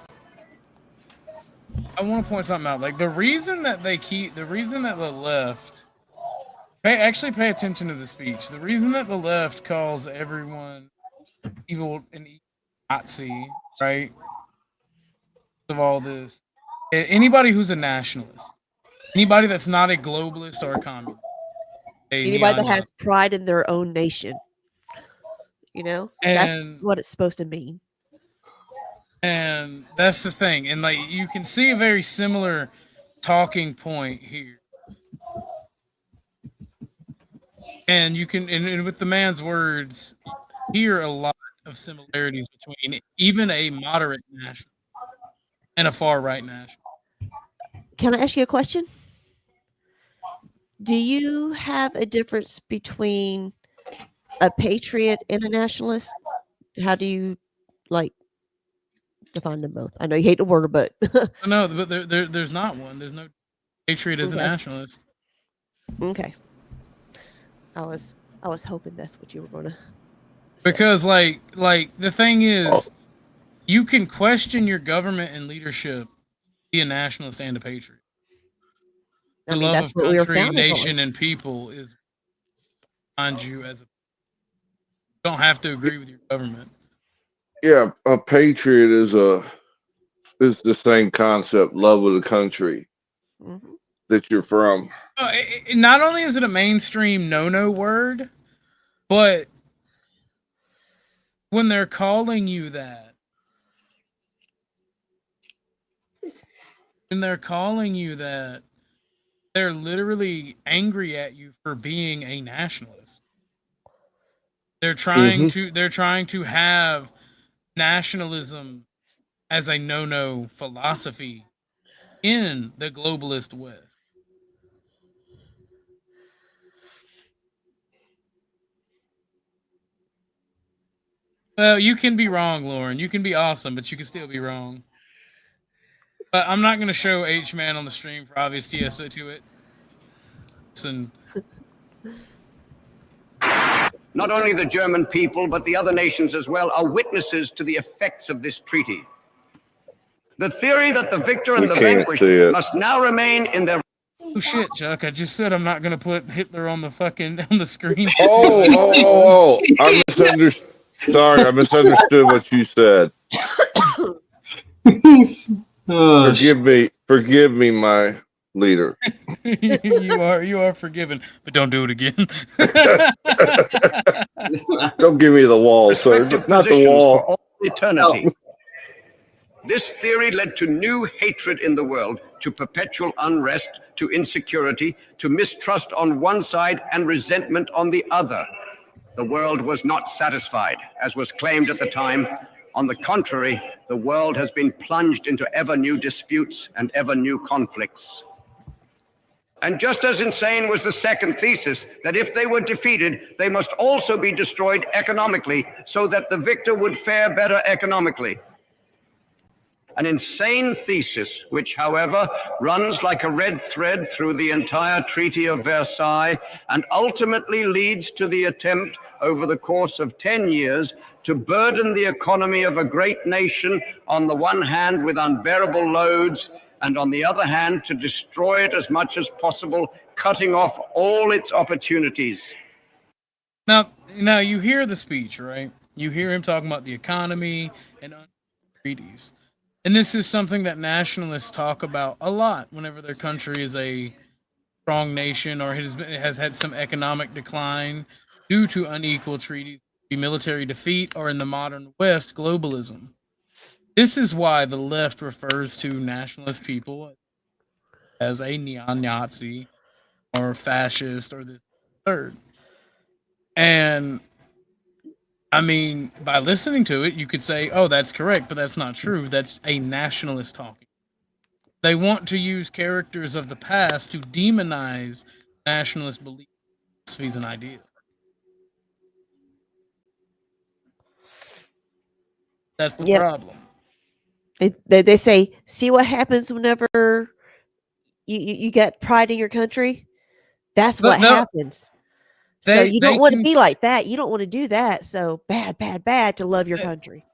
I want to point something out. Like, the reason that the left pay attention to the speech. The reason that the left calls everyone evil and Nazi, right? Of all this, anybody who's a nationalist, anybody that's not a globalist or a communist, anybody that has pride in their own nation, that's what it's supposed to mean. And that's the thing, and like you can see a very similar talking point here. And you can, and with the man's words, hear a lot of similarities between even a moderate national and a far right national. Can I ask you a question? Do you have a difference between a patriot and a nationalist? How do you define them both? I know you hate the word, but no, but there's not one. There's no patriot as a nationalist. Okay. I was hoping that's what you were gonna say. Because like the thing is, you can question your government and leadership, be a nationalist and a patriot. The love of country, nation, and people is behind you as a. You don't have to agree with your government. Yeah, a patriot is the same concept, love of the country that you're from. Not only is it a mainstream no word, but when they're calling you that, they're literally angry at you for being a nationalist. They're trying to have nationalism as a no-no philosophy in the globalist West. Well, you can be wrong, Lauren. You can be awesome, but you can still be wrong. But I'm not going to show H-Man on the stream for obvious TSO to it. Listen. Not only the German people, but the other nations as well, are witnesses to the effects of this treaty. The theory that the victor and the vanquished must now remain in their... Oh shit, Chuck! I just said I'm not going to put Hitler on the screen. Oh! I misunderstood. Sorry, I misunderstood what you said. Forgive me, my leader. you are forgiven, but don't do it again. Don't give me the wall, sir. Not the wall. For all eternity. Oh. This theory led to new hatred in the world, to perpetual unrest, to insecurity, to mistrust on one side and resentment on the other. The world was not satisfied, as was claimed at the time. On the contrary, the world has been plunged into ever new disputes and ever new conflicts. And just as insane was the second thesis, that if they were defeated, they must also be destroyed economically, so that the victor would fare better economically. An insane thesis, which, however, runs like a red thread through the entire Treaty of Versailles and ultimately leads to the attempt over the course of 10 years to burden the economy of a great nation on the one hand with unbearable loads, and on the other hand to destroy it as much as possible, cutting off all its opportunities. Now you hear the speech, right? You hear him talking about the economy and treaties. And this is something that nationalists talk about a lot whenever their country is a strong nation or has had some economic decline due to unequal treaties, military defeat, or in the modern West, globalism. This is why the left refers to nationalist people as a neo-Nazi or fascist or this third. And I mean, by listening to it, you could say, oh, that's correct, but that's not true. That's a nationalist talking. They want to use characters of the past to demonize nationalist beliefs, philosophies, and ideas. That's the problem. They say, see what happens whenever you get pride in your country? That's what happens. So you don't want to be like that. You don't want to do that. So bad to love your country.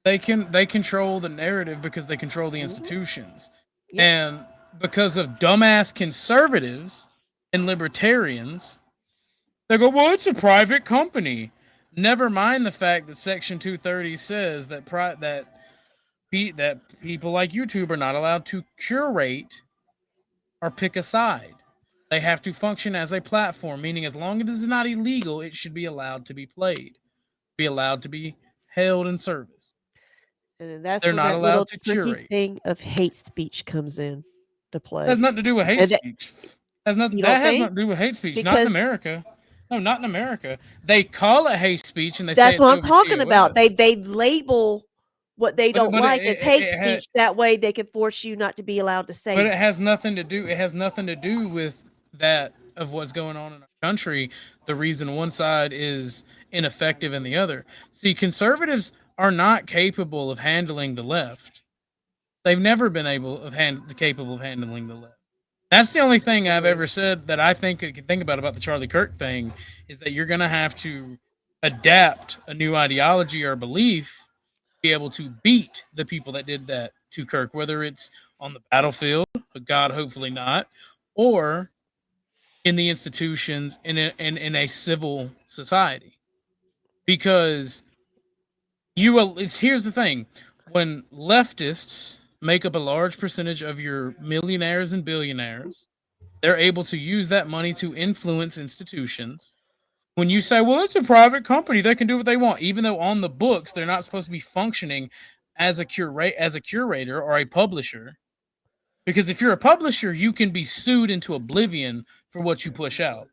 They control the narrative because they control the institutions. Yep. And because of dumbass conservatives and libertarians, they go, well, it's a private company. Never mind the fact that Section 230 says that people like YouTube are not allowed to curate or pick a side. They have to function as a platform, meaning as long as it is not illegal, it should be allowed to be played, be allowed to be held in service. And that's they're not allowed to curate. Thing of hate speech comes in to play. It has nothing to do with hate speech. That has nothing to do with hate speech. Because not in America. No, not in America. They call it hate speech, and that's what I'm talking about. They label what they don't like as hate speech. That way, they can force you not to be allowed to say. But it has nothing to do. It has nothing to do with that of what's going on in our country. The reason one side is ineffective and the other. See, conservatives are not capable of handling the left. They've never been capable of handling the left. That's the only thing I've ever said that I think I can think about the Charlie Kirk thing is that you're going to have to adapt a new ideology or belief to be able to beat the people that did that to Kirk, whether it's on the battlefield, but God, hopefully not, or in the institutions in a civil society. Because here's the thing, when leftists make up a large percentage of your millionaires and billionaires, they're able to use that money to influence institutions. When you say, well, it's a private company, they can do what they want, even though on the books they're not supposed to be functioning as a curator or a publisher. Because if you're a publisher, you can be sued into oblivion for what you push out.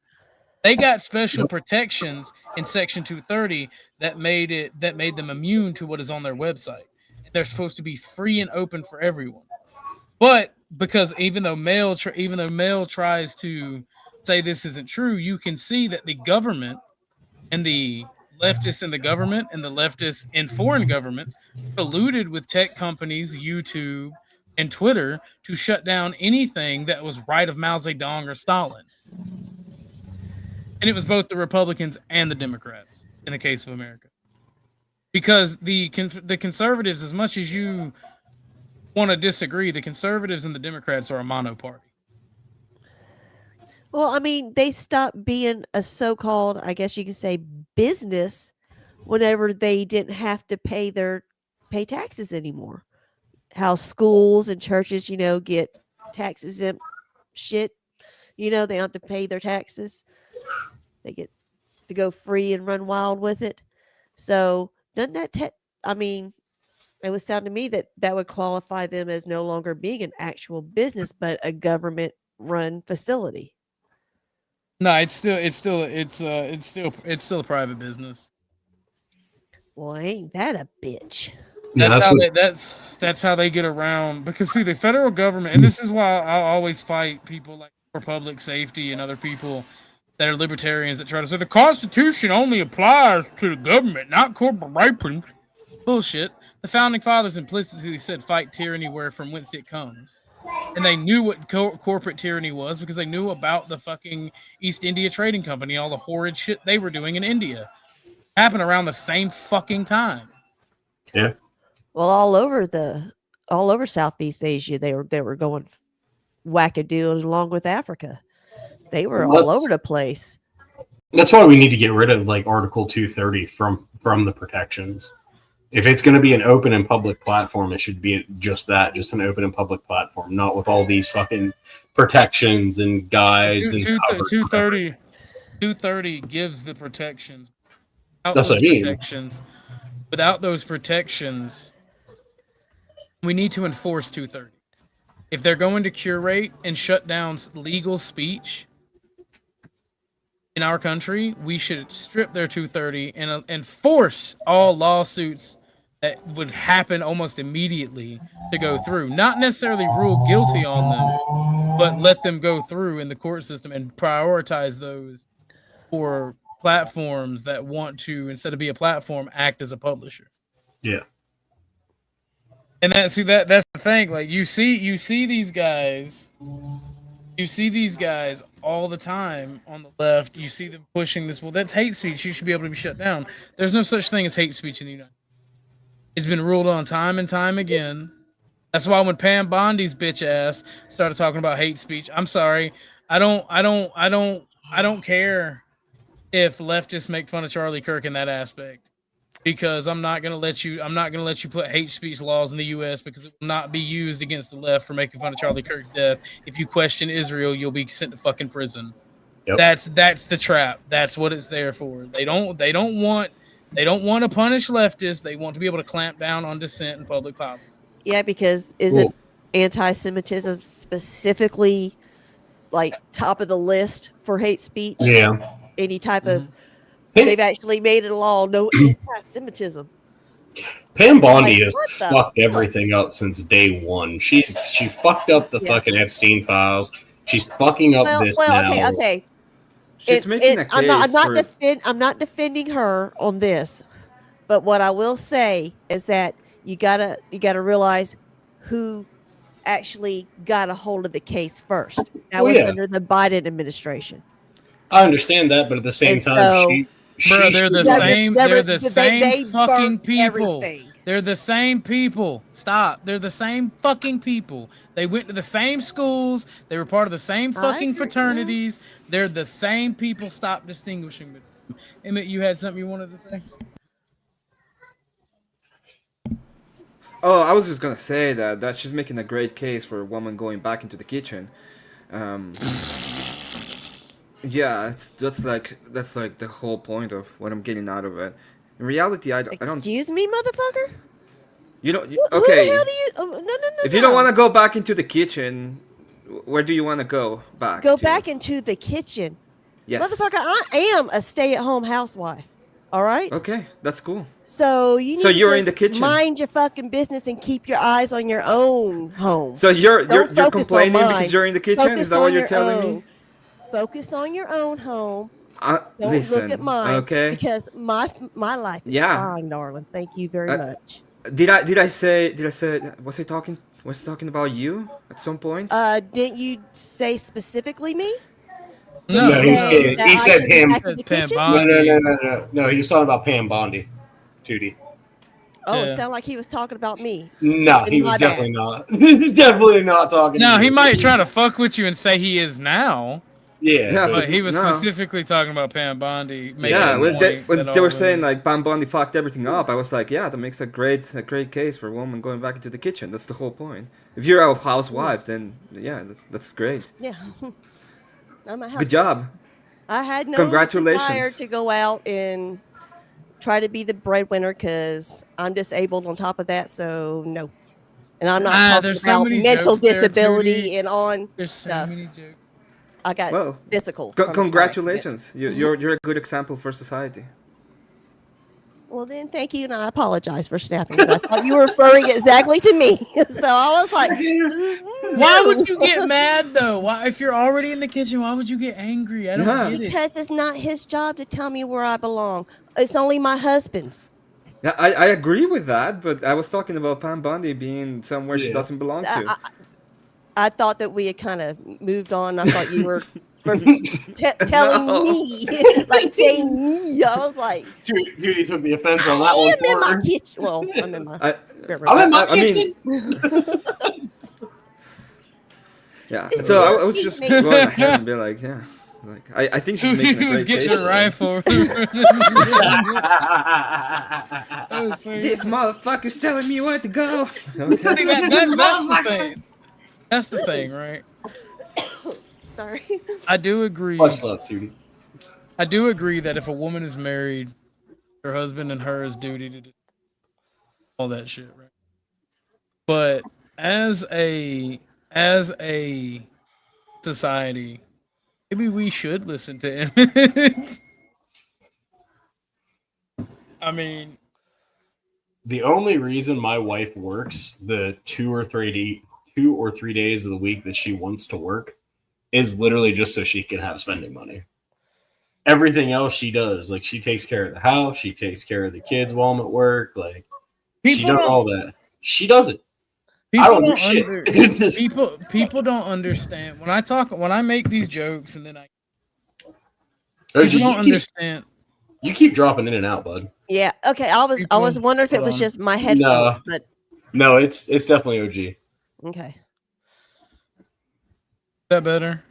They got special protections in Section 230 that made them immune to what is on their website. They're supposed to be free and open for everyone. But because even though Mail tries to say this isn't true, you can see that the government and the leftists in the government and the leftists in foreign governments colluded with tech companies, YouTube, and Twitter to shut down anything that was right of Mao Zedong or Stalin. And it was both the Republicans and the Democrats in the case of America. Because the conservatives, as much as you want to disagree, the conservatives and the Democrats are a mono party. Well, I mean, they stopped being a so-called, I guess you could say, business whenever they didn't have to pay taxes anymore. How schools and churches, get tax exempt shit. They don't have to pay their taxes. They get to go free and run wild with it. So doesn't that it would sound to me that would qualify them as no longer being an actual business, but a government run facility. No, it's still a private business. Well, ain't that a bitch? That's how they get around, because see, the federal government, and this is why I always fight people like for public safety and other people that are libertarians that try to say the Constitution only applies to the government, not corporations. Bullshit. The founding fathers implicitly said fight tyranny from whence it comes. And they knew what corporate tyranny was because they knew about the fucking East India Trading Company, all the horrid shit they were doing in India. Happened around the same fucking time. Yeah. Well, all over Southeast Asia, they were going wackadoo along with Africa. They were all over the place. That's why we need to get rid of like Article 230 from the protections. If it's going to be an open and public platform, it should be just that, just an open and public platform, not with all these fucking protections and guides. 230 gives the protections. That's what I mean. Without those protections, we need to enforce 230. If they're going to curate and shut down legal speech in our country, we should strip their 230 and force all lawsuits that would happen almost immediately to go through. Not necessarily rule guilty on them, but let them go through in the court system and prioritize those for platforms that want to, instead of be a platform, act as a publisher. Yeah. And that's the thing. Like you see these guys all the time on the left. You see them pushing this. Well, that's hate speech. You should be able to be shut down. There's no such thing as hate speech in the United States. It's been ruled on time and time again. That's why when Pam Bondi's bitch ass started talking about hate speech, I'm sorry. I don't care if leftists make fun of Charlie Kirk in that aspect, because I'm not gonna let you put hate speech laws in the U.S. because it will not be used against the left for making fun of Charlie Kirk's death. If you question Israel, you'll be sent to fucking prison. Yep. That's the trap. That's what it's there for. They don't want to punish leftists. They want to be able to clamp down on dissent and public policy. Yeah, because isn't anti-Semitism specifically like top of the list for hate speech? Yeah. Any type of, they've actually made it a law, no anti-Semitism. Pam Bondi has fucked everything up since day one. She fucked up the fucking Epstein files. She's fucking up this now. Okay. She's making a case. I'm not defending her on this, but what I will say is that you gotta realize who actually got a hold of the case first. That was under the Biden administration. I understand that, but at the same time, they're the same fucking people. Everything. They're the same people. Stop. They're the same fucking people. They went to the same schools. They were part of the same fucking fraternities. They're the same people. Stop distinguishing between them. Emmett, you had something you wanted to say? Oh, I was just gonna say that she's making a great case for a woman going back into the kitchen. Yeah, that's like the whole point of what I'm getting out of it. In reality, I don't. Excuse me, motherfucker. You don't. Okay. Who the hell do you? Oh, no. If you don't want to go back into the kitchen, where do you want to go back? Go back into the kitchen. Yes. Motherfucker, I am a stay-at-home housewife. All right. Okay, that's cool. So you need So to you're just in the kitchen. mind your fucking business and keep your eyes on your own home. So you're Don't focus on complaining because mine. you're in the kitchen? Focus Is that what on you're your telling own. me? Focus on your own home. Don't Listen, look at mine. okay? Because my life is Yeah. fine, darling. Thank you very much. Did I say was he talking about you at some point? Didn't you say specifically me? No, he said Pam. Pam No, he was talking about Pam Bondi, Tootie. Oh, it sounded like he was talking about me. No, he was definitely not. Definitely not talking. No, to he you. might try to fuck with you and say he is now. Yeah, but he was no. specifically talking about Pam Bondi. Yeah, when they were were saying like Pam Bondi fucked everything up, I was like, yeah, that makes a great case for a woman going back into the kitchen. That's the whole point. If you're a housewife, then yeah, that's great. Yeah. I'm a Good job. I had no Congratulations. desire to go out and try to be the breadwinner because I'm disabled on top of that. So no, and I'm not talking there's so about many mental jokes there, disability Tootie. and on There's so stuff. many jokes. I got physical. from a car Congratulations. accident. You're a good example for society. Well, then thank you, and I apologize for snapping. 'Cause I thought you were referring exactly to me, so I was like, Why would you get mad though? Why, if you're already in the kitchen, why would you get angry? I don't get it. Because it's not his job to tell me where I belong. It's only my husband's. Yeah, I agree with that, but I was talking about Pam Bondi being somewhere she doesn't belong to. I thought that we had kind of moved on. I thought you were telling me, like saying me. I was like, Tootie took the offense on that one. I'm in for my her. kitchen. Well, I'm in my. I'm in my I mean, kitchen. yeah. So I was just going ahead and be like, yeah. Like I think she's making He a was great getting case. a rifle. This motherfucker's telling me where to go. See, that's the thing. That's the thing, right? Sorry. I do agree. Much love, Tootie. I do agree that if a woman is married, her husband and her is duty to do all that shit, right? But as a society, maybe we should listen to him. I mean, The only reason my wife works the 2 or 3 days of the week that she wants to work is literally just so she can have spending money. Everything else she does, like she takes care of the house, she takes care of the kids while I'm at work, like she does all that. She does it. I don't do shit. People don't understand when I make these jokes and then OG, people don't understand. You keep dropping in and out, bud. Yeah. Okay. I was wondering if it was just my headphones, No. but No, it's definitely OG. okay. Is that better?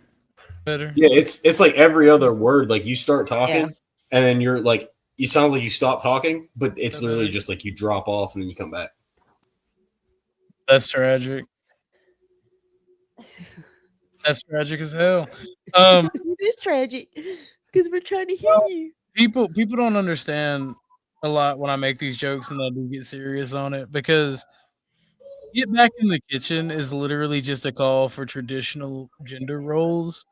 Better. Yeah, it's like every other word. Like you start talking, Yeah. and then you're like, you sound like you stop talking, but it's literally just like you drop off and then you come back. That's tragic. That's tragic as hell. It is tragic because we're trying to hear you. People don't understand a lot when I make these jokes and I do get serious on it because get back in the kitchen is literally just a call for traditional gender roles.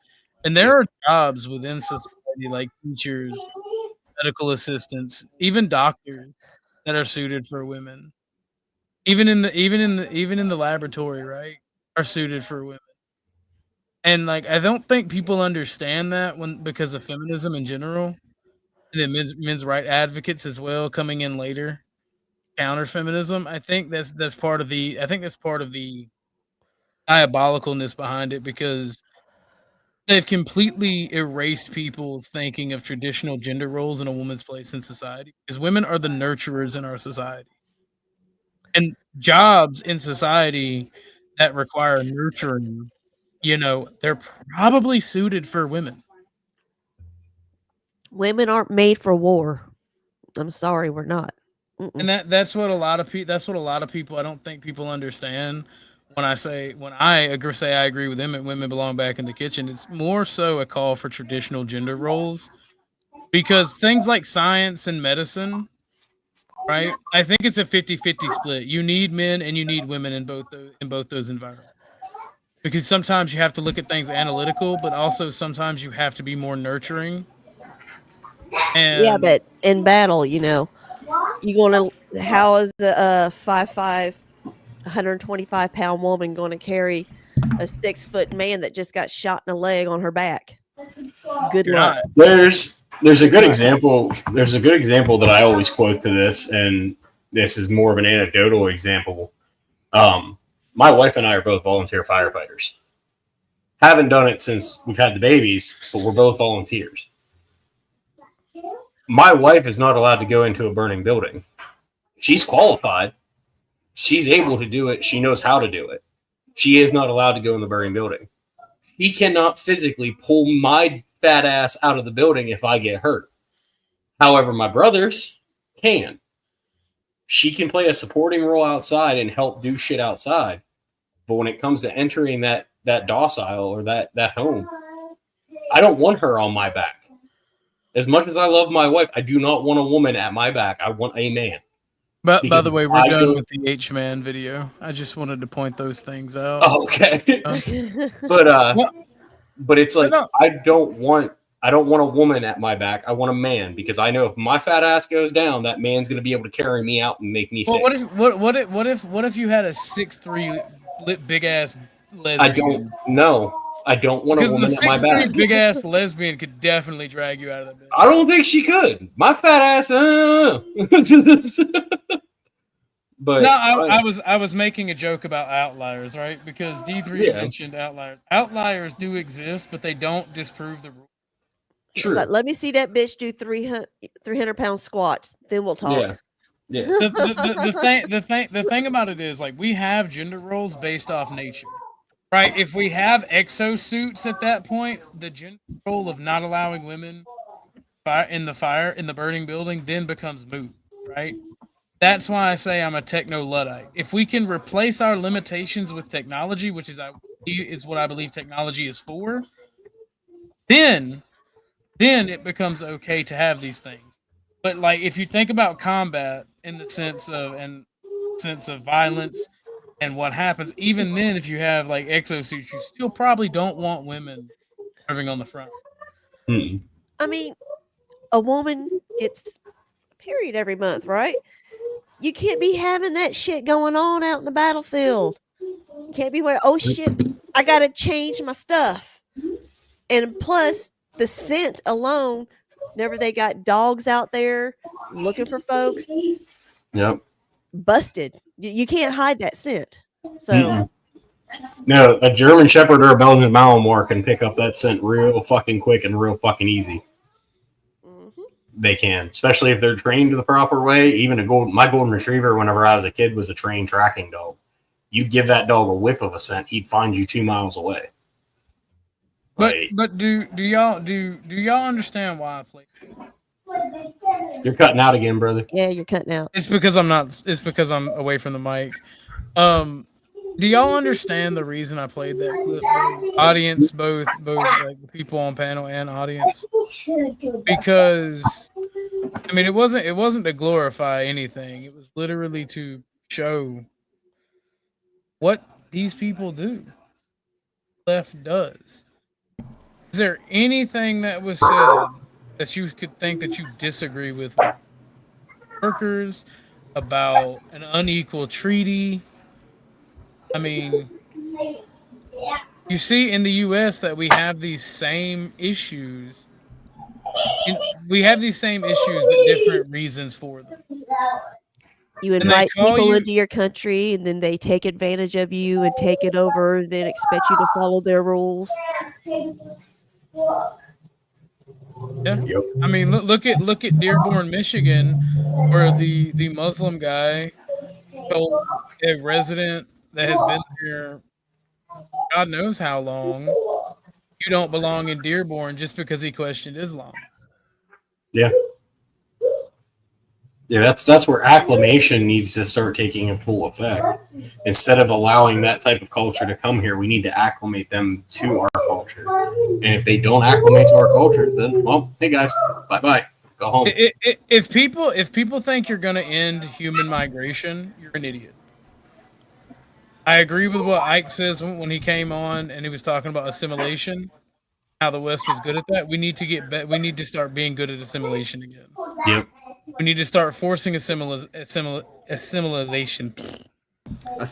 And there are jobs within society like teachers, medical assistants, even doctors that are suited for women. Even in the laboratory, right? Are suited for women. And like I don't think people understand that because of feminism in general. And then men's right advocates as well coming in later, counter feminism. I think that's part of the diabolicalness behind it because they've completely erased people's thinking of traditional gender roles in a woman's place in society. Because women are the nurturers in our society, and jobs in society that require nurturing, they're probably suited for women. Women aren't made for war. I'm sorry, we're not. And that's what a lot of people I don't think people understand when I say I agree with them and women belong back in the kitchen. It's more so a call for traditional gender roles because things like science and medicine, right? I think it's a 50-50 split. You need men and you need women in both those environments. because sometimes you have to look at things analytical, but also sometimes you have to be more nurturing. And Yeah, but in battle, you know, you gonna how is a 5'5", 125-pound woman going to carry a 6-foot man that just got shot in the leg on her back? Good you're luck. not. There's a good example. There's a good example that I always quote to this, and this is more of an anecdotal example. My wife and I are both volunteer firefighters. Haven't done it since we've had the babies, but we're both volunteers. My wife is not allowed to go into a burning building. She's qualified. She's able to do it. She knows how to do it. She is not allowed to go in the burning building. She cannot physically pull my fat ass out of the building if I get hurt. However, my brothers can. She can play a supporting role outside and help do shit outside. But when it comes to entering that docile or that home, I don't want her on my back. As much as I love my wife, I do not want a woman at my back. I want a man. But by the way, we're done with the H-Man video. I just wanted to point those things out. Oh, okay. But it's like I don't want a woman at my back. I want a man, because I know if my fat ass goes down, that man's going to be able to carry me out and make me safe. What if you had a 6'3" big ass lesbian? I don't know. I don't want a woman at my back. Big ass lesbian could definitely drag you out of the bed. I don't think she could. My fat ass. But no, I was making a joke about outliers, right? Because D3 mentioned outliers. Outliers do exist, but they don't disprove the rule. True. Like, let me see that bitch do 300-pound squats, then we'll talk. Yeah. The thing about it is, like, we have gender roles based off nature, right? If we have exosuits at that point, the gender role of not allowing women in the burning building then becomes moot, right? That's why I say I'm a techno Luddite. If we can replace our limitations with technology, which is what I believe technology is for, then it becomes okay to have these things. But like, if you think about combat in the sense of violence and what happens, even then, if you have like exosuits, you still probably don't want women serving on the front. I mean, a woman gets a period every month, right? You can't be having that shit going on out in the battlefield. You can't be oh shit, I gotta change my stuff. And plus, the scent alone, whenever they got dogs out there looking for folks, busted. You can't hide that scent. So no, a German Shepherd or a Belgian Malinois can pick up that scent real fucking quick and real fucking easy. They can, especially if they're trained the proper way. Even my golden retriever, whenever I was a kid, was a trained tracking dog. You give that dog a whiff of a scent, he'd find you 2 miles away. But do y'all understand why I play? You're cutting out again, brother. Yeah, you're cutting out. It's because I'm away from the mic. Do y'all understand the reason I played that clip? Audience, both like the people on panel and audience, because I mean it wasn't to glorify anything. It was literally to show what these people do. Left does. Is there anything that was said that you could think that you disagree with workers about an unequal treaty? I mean, you see in the U.S. that we have these same issues. We have these same issues, but different reasons for them. You invite people into your country, and then they take advantage of you and take it over, then expect you to follow their rules. Yeah, I mean, look at Dearborn, Michigan, where the Muslim guy told a resident that has been here God knows how long, you don't belong in Dearborn just because he questioned Islam. Yeah, that's where acclimation needs to start taking a full effect. Instead of allowing that type of culture to come here, we need to acclimate them to our culture. And if they don't acclimate to our culture, then, well, hey guys, bye-bye. Go home. If people think you're going to end human migration, you're an idiot. I agree with what Ike says when he came on and he was talking about assimilation. How the West was good at that. We need to we need to start being good at assimilation again. Yep. We need to start forcing assimilation.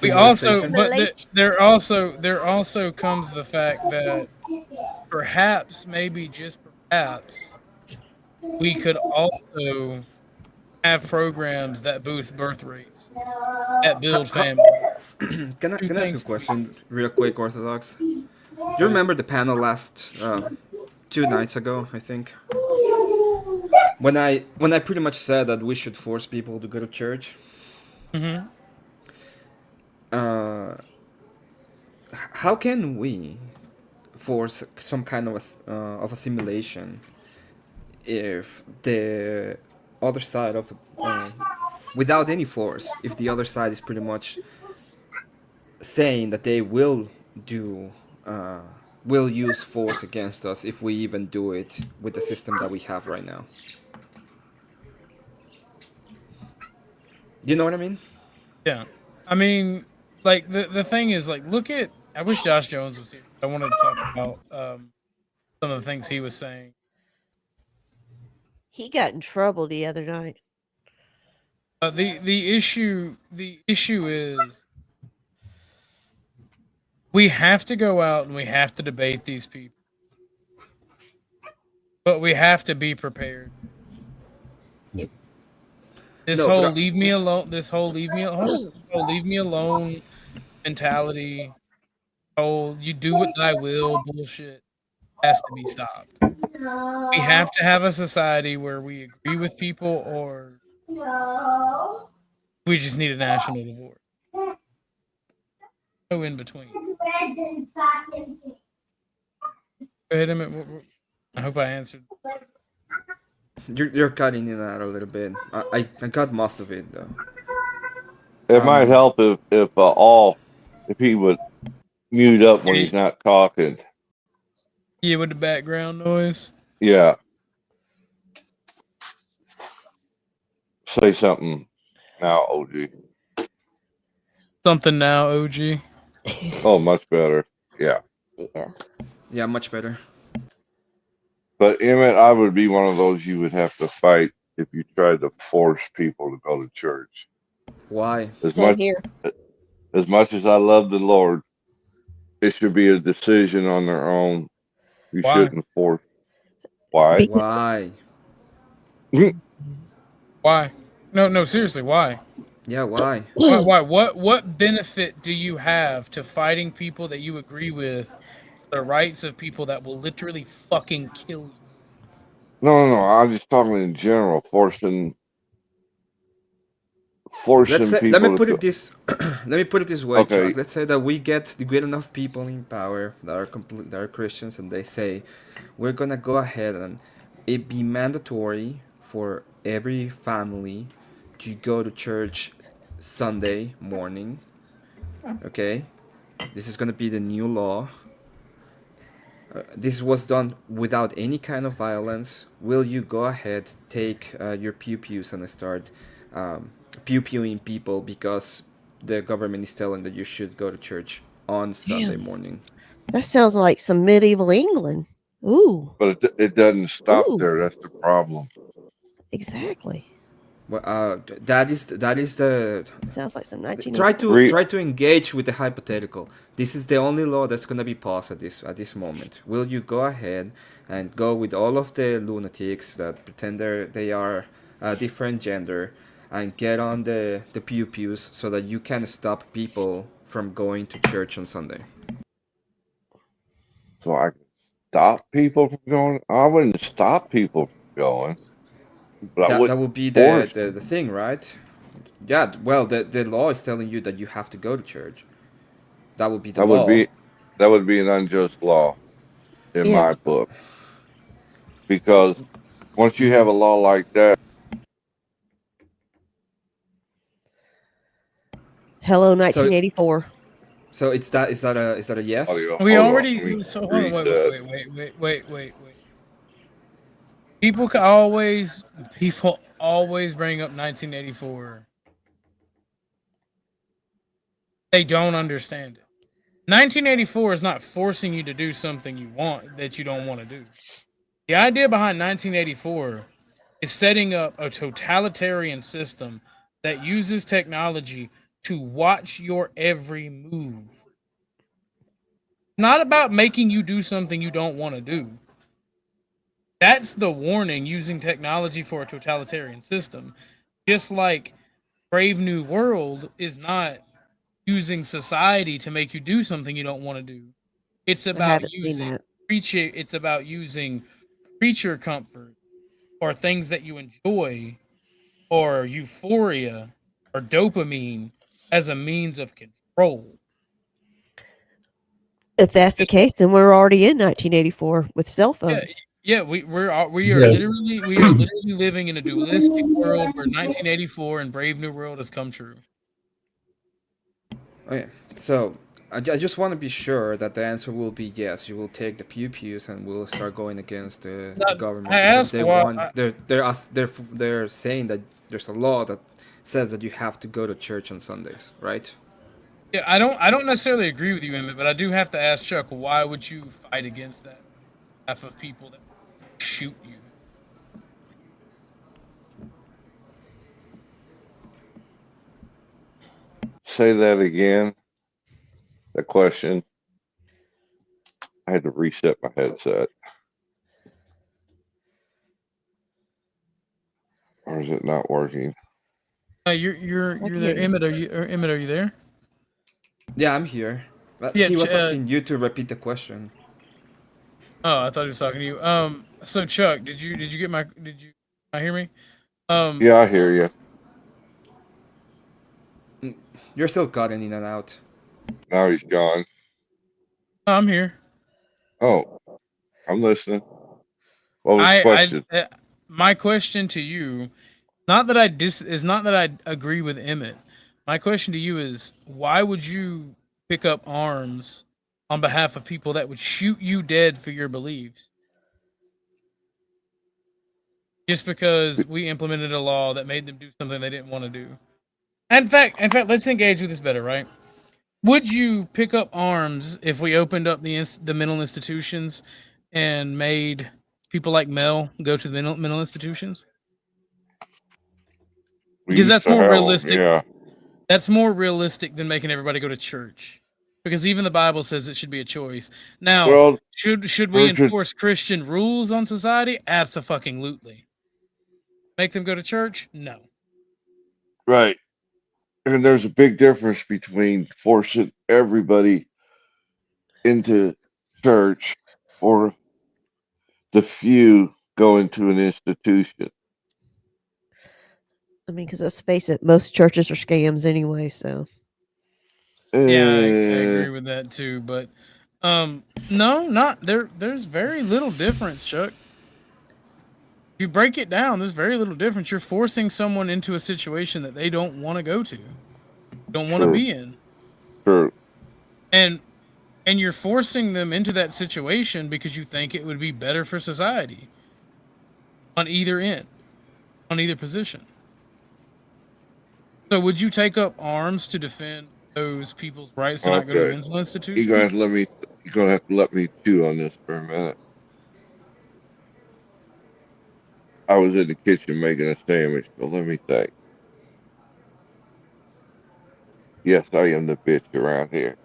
We also, Assimilation. but there also comes the fact that perhaps, maybe just perhaps, we could also have programs that boost birth rates, that build families. Can I ask a things- question real quick, Orthodox? Do you remember the panel last 2 nights ago? I think when I pretty much said that we should force people to go to church. Mhm. How can we force some kind of assimilation if the other side of the without any force, if the other side is pretty much saying that they will use force against us if we even do it with the system that we have right now? You know what I mean? Yeah, I mean, like the thing is, like, look at. I wish Josh Jones was here. I wanted to talk about some of the things he was saying. He got in trouble the other night. The issue is we have to go out and we have to debate these people, but we have to be prepared. This No, whole but leave me alone. This whole leave me alone mentality. Oh, you do what I will bullshit has to be stopped. We have to have a society where we agree with people, or we just need a national divorce. No in between. Go ahead, Emmett. I hope I answered. you're cutting in and out a little bit. I got most of it though. It might help if he would mute up when he's not talking. Yeah, with the background noise. Yeah. Say something now, OG. Something now, OG. Oh, much better. Yeah. Yeah. Yeah, much better. But Emmett, I would be one of those you would have to fight if you tried to force people to go to church. Why? Same here. As much as I love the Lord, it should be a decision on their own. You Why? shouldn't force. Why? Why? Why? No, seriously, why? Yeah, why? Why? What benefit do you have to fighting people that you agree with for the rights of people that will literally fucking kill you? No. I'm just talking in general. Forcing Let me people put to. it this let me put it this way, Okay. Chuck. Let's say that we get good enough people in power that are Christians, and they say we're gonna go ahead and it be mandatory for every family to go to church Sunday morning. Okay, this is gonna be the new law. This was done without any kind of violence. Will you go ahead, take your pew-pews and start pew-pewing people because the government is telling that you should go to church on Sunday morning? That sounds like some medieval England. Ooh. But it doesn't stop Ooh. there. That's the problem. Exactly. Well, that is the Sounds like some try 1980s. to engage with the hypothetical. This is the only law that's gonna be passed at this moment. Will you go ahead and go with all of the lunatics that pretend they are a different gender and get on the pews so that you can stop people from going to church on Sunday? So I can stop people from going. I wouldn't stop people from going. But That would be the thing, right? Yeah, well, the law is telling you that you have to go to church. That would be the law. That would be an unjust law in my book. Because once you have a law like that. Hello, 1984. So is that a yes? We already. So hold on, wait. People always bring up 1984. They don't understand it. 1984 is not forcing you to do something you want that you don't want to do. The idea behind 1984 is setting up a totalitarian system that uses technology to watch your every move. Not about making you do something you don't want to do. That's the warning using technology for a totalitarian system. Just like Brave New World is not using society to make you do something you don't want to do. It's I about haven't seen using that. creature. It's about using creature comfort or things that you enjoy or euphoria or dopamine as a means of control. If that's the case, then we're already in 1984 with cell Yeah, phones. yeah, we are Yeah. literally living in a dualistic world where 1984 and Brave New World has come true. Okay, so I just want to be sure that the answer will be yes. You will take the pew-pews and we'll start going against the government I because asked they why. want. They're saying that there's a law that says that you have to go to church on Sundays, right? Yeah, I don't necessarily agree with you, Emmett, but I do have to ask Chuck, why would you fight against that? Half of people that shoot you. Say that again. The question. I had to reset my headset. Or is it not working? You're there, Emmett. Emmett? Are you there? Yeah, I'm here. But Yeah, he was asking you to repeat the question. Oh, I thought he was talking to you. So Chuck, did you get my hear me? Yeah, I hear you. You're still cutting in and out. Now he's gone. I'm here. Oh, I'm listening. What was the question? My question to you, not that I agree with Emmett. My question to you is, why would you pick up arms on behalf of people that would shoot you dead for your beliefs? Just because we implemented a law that made them do something they didn't want to do. In fact, let's engage with this better, right? Would you pick up arms if we opened up the mental institutions and made people like Mel go to the mental institutions? Because that's more realistic. Yeah. That's more realistic than making everybody go to church. Because even the Bible says it should be a choice. Now, Well, should we enforce Christian rules on society? Abso-fucking-lutely. Make them go to church? No. Right. And there's a big difference between forcing everybody into church or the few going to an institution. I mean, because let's face it, most churches are scams anyway. So Yeah, I agree with that too. But no, not there. There's very little difference, Chuck. If you break it down, there's very little difference. You're forcing someone into a situation that they don't want to go to, don't want to be in. True. And you're forcing them into that situation because you think it would be better for society. On either end, on either position. So, would you take up arms to defend those people's rights to not go to a mental institution? You're gonna have to let me chew on this for a minute. I was in the kitchen making a sandwich, so let me think. Yes, I am the bitch around here.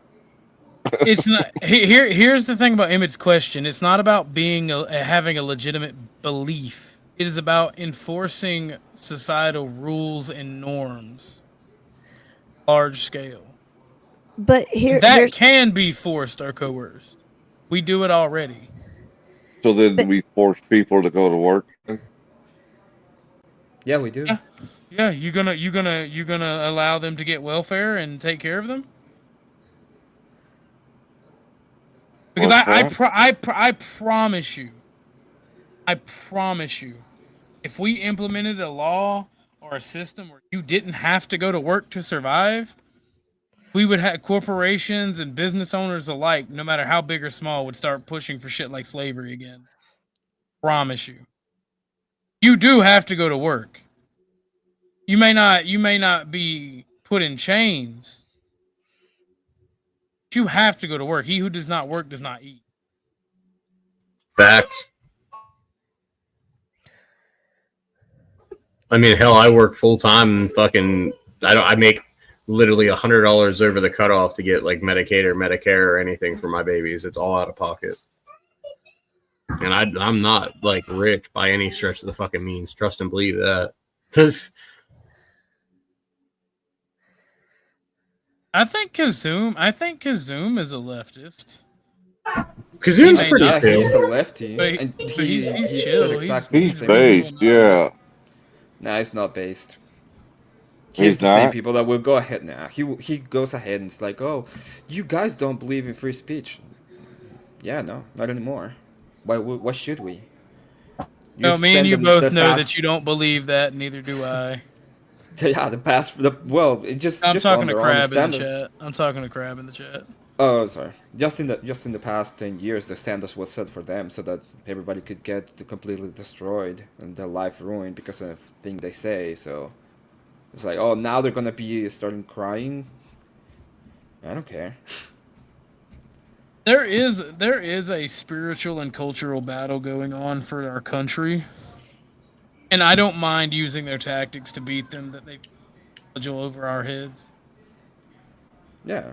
It's not. Here's the thing about Emmett's question. It's not about having a legitimate belief. It is about enforcing societal rules and norms, large scale. But that can be forced or coerced. We do it already. So then we force people to go to work. Yeah, we do. Yeah, you gonna allow them to get welfare and take care of them? Because I promise you, if we implemented a law or a system where you didn't have to go to work to survive, we would have corporations and business owners alike, no matter how big or small, would start pushing for shit like slavery again. Promise you. You do have to go to work. You may not be put in chains, You have to go to work. He who does not work does not eat. Facts. I mean, hell, I work full time and fucking. I make literally $100 over the cutoff to get like Medicaid or Medicare or anything for my babies. It's all out of pocket. And I'm not like rich by any stretch of the fucking means. Trust and believe that. Because I think Kazoom is a leftist. Kazoom's pretty Yeah, chill. he's a lefty. But and he's said chill. exactly He's the same based, yeah. Nah, he's not based. He's He's the same not? people that will go ahead now. He goes ahead and it's like, oh, you guys don't believe in free speech. Yeah, no, not anymore. Why should we? No, me and spent you the both know past- that you don't believe that. Neither do I. Yeah, it just. I'm just talking to on Crab in the standard- chat. I'm talking to Crab in the chat. Oh, sorry. Just in the past 10 years, the standards was set for them so that everybody could get completely destroyed and their life ruined because of thing they say. So it's like, oh, now they're gonna be starting crying. I don't care. There is a spiritual and cultural battle going on for our country, and I don't mind using their tactics to beat them. That they cudgel over our heads. Yeah.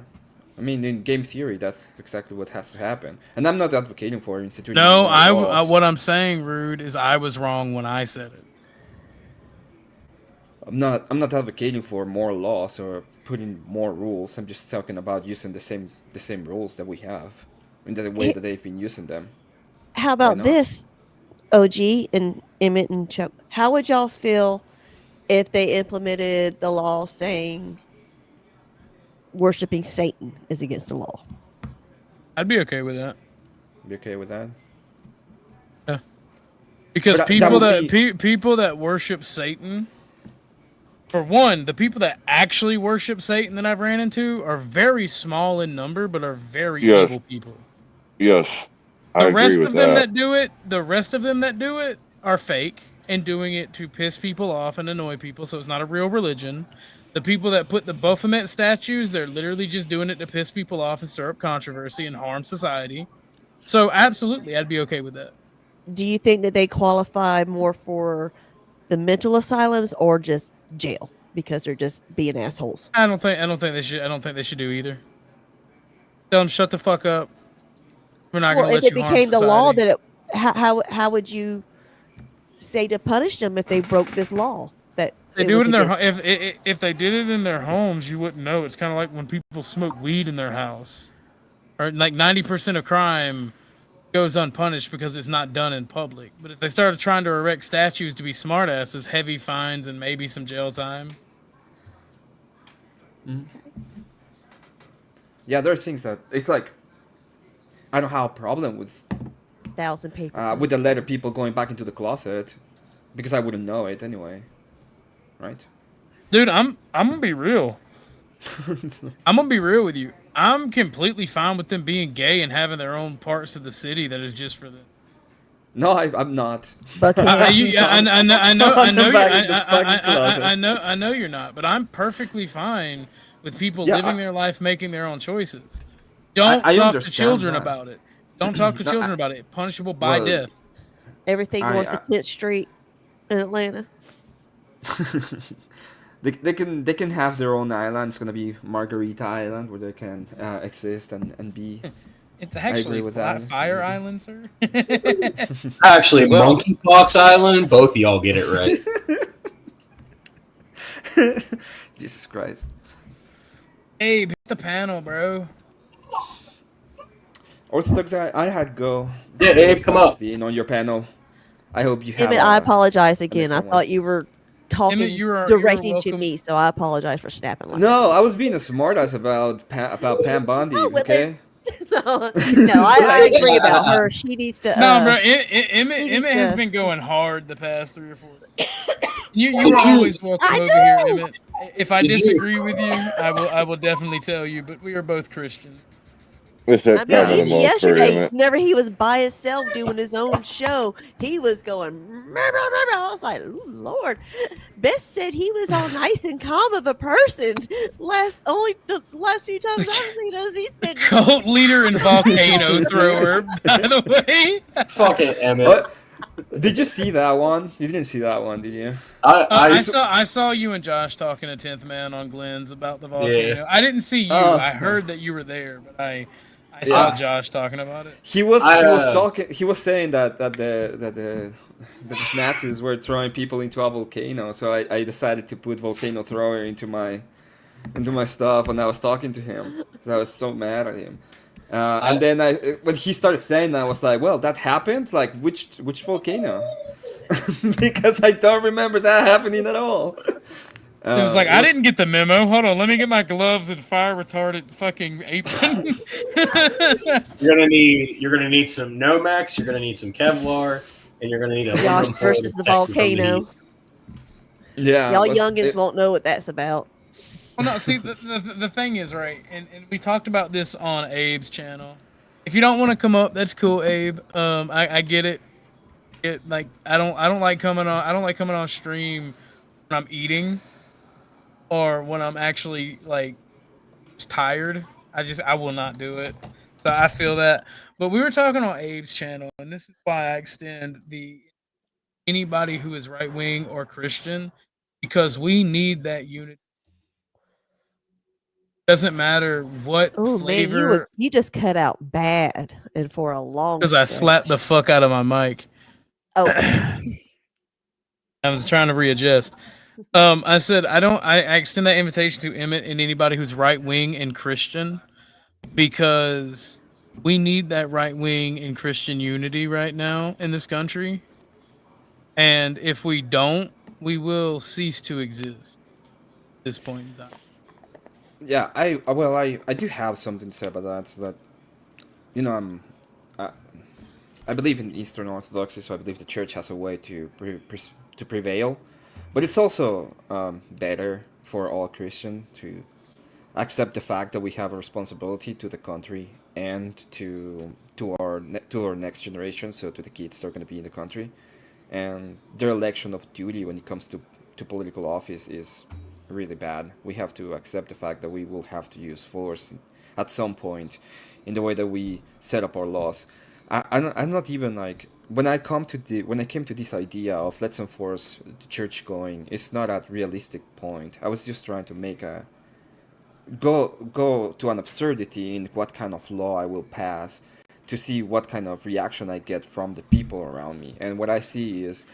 I mean, in game theory, that's exactly what has to happen. And I'm not advocating for instituting. No, more laws. what I'm saying, Rude, is I was wrong when I said it. I'm not advocating for more laws or putting more rules. I'm just talking about using the same rules that we have in the way that they've been using them. How about not? this, OG and Emmett and Chuck? How would y'all feel if they implemented the law saying worshiping Satan is against the law? I'd be okay with that. Be okay with that? Yeah. Because But people that that would people that worship Satan, for one, the people that actually worship Satan that I've ran into are very small in number, but are very Yes. evil people. Yes, I The agree rest with of them that. the rest of them that do it are fake and doing it to piss people off and annoy people, so it's not a real religion. The people that put the Baphomet statues, they're literally just doing it to piss people off and stir up controversy and harm society. So absolutely, I'd be okay with that. Do you think that they qualify more for the mental asylums or just jail because they're just being assholes? I don't think they should do either. Tell them shut the fuck up. We're not Well, going if to it let you harm became the law society. that how would you say to punish them if they broke this law? That They it do was it in their against- if they did it in their homes, you wouldn't know. It's kind of like when people smoke weed in their house, or like 90% of crime goes unpunished because it's not done in public. But if they started trying to erect statues to be smartasses, heavy fines and maybe some jail time. Yeah, there are things that it's like I don't have a problem with 1,000 people. with the letter people going back into the closet because I wouldn't know it anyway, right? Dude, I'm gonna be real. I'm gonna be real with you. I'm completely fine with them being gay and having their own parts of the city that is just for them. No, I'm not. I know you're not, but I'm perfectly fine with people Yeah, living their life, making their own choices. Don't I talk to understand children that. about it. Don't talk to No, children about it. Punishable by well, death. Everything north of 10th Street in Atlanta. They can have their own island. It's gonna be Margarita Island where they can exist and be. It's I agree actually with Fire that. Island, sir. Actually, Well- Monkeypox Island. Both of y'all get it right. Jesus Christ. Hey, hit the panel, bro. Orthodox Guy, I had go. Yeah, Abe, come up. Being on your panel. I hope you have. Emmett, I apologize again. I excellent thought you were talking Emmett, you are directing to welcome. me, so I apologize for snapping like No, I was being a smartass about Pam Bondi. Oh, well, Okay. that. No, I agree about her. She needs to. No, bro. Emmett has to- been going hard the past 3 or 4 days. You are always welcome over here, Emmett. If I Did you- disagree with you, I will definitely tell you. But we are both Christians. It's I that mean, probably the even most for yesterday, him. whenever he was by himself doing his own show, he was going. I was like, "Ooh, Lord." Bess said he was all nice and calm of a person. The last few times I've seen us, he's been Cult leader and volcano thrower, by the way. Fucking Emmett. What? Did you see that one? You didn't see that one, did you? I saw you and Josh talking to 10th Man on Glenn's about the volcano. I didn't see you. I heard that you were there, but I saw Josh talking about it. He was talking. He was saying that the Nazis were throwing people into a volcano. So I decided to put volcano thrower into my stuff, and I was talking to him because I was so mad at him. And then when he started saying that, I was like, well, that happened? Like, which volcano? Because I don't remember that happening at all. It was like, I didn't get the memo. Hold on, let me get my gloves and fire retardant fucking apron. You're gonna need some Nomex, you're gonna need some Kevlar, and you're gonna need a Josh versus the volcano. Yeah, y'all youngins won't know what that's about. Well, no, see, the thing is, right, and we talked about this on Abe's channel. If you don't want to come up, that's cool, Abe. I get it. I don't like coming on stream when I'm eating or when I'm actually like tired. I will not do it. So I feel that. But we were talking on Abe's channel, and this is why I extend anybody who is right wing or Christian, because we need that unity. Doesn't matter what flavor. Man, you just cut out bad and for a long. Because I slapped the fuck out of my mic. Oh. I was trying to readjust. I said I extend that invitation to Emmett and anybody who's right wing and Christian, because we need that right wing and Christian unity right now in this country. And if we don't, we will cease to exist at this point in time. Yeah, I do have something to say about that. So that, you know, I believe in Eastern Orthodoxy, so I believe the Church has a way to prevail, but it's also better for all Christians to accept the fact that we have a responsibility to the country and to our next generation, so to the kids that are going to be in the country, and their election of duty when it comes to political office is really bad. We have to accept the fact that we will have to use force at some point in the way that we set up our laws. I'm not even like, when I came to this idea of let's enforce the church going, it's not a realistic point. I was just trying to make go to an absurdity in what kind of law I will pass to see what kind of reaction I get from the people around me. And what I see is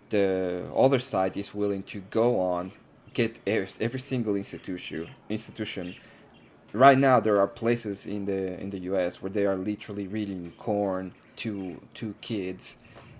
the other side is willing to go on, get every single institution. Right now, there are places in the U.S. where they are literally reading corn to kids,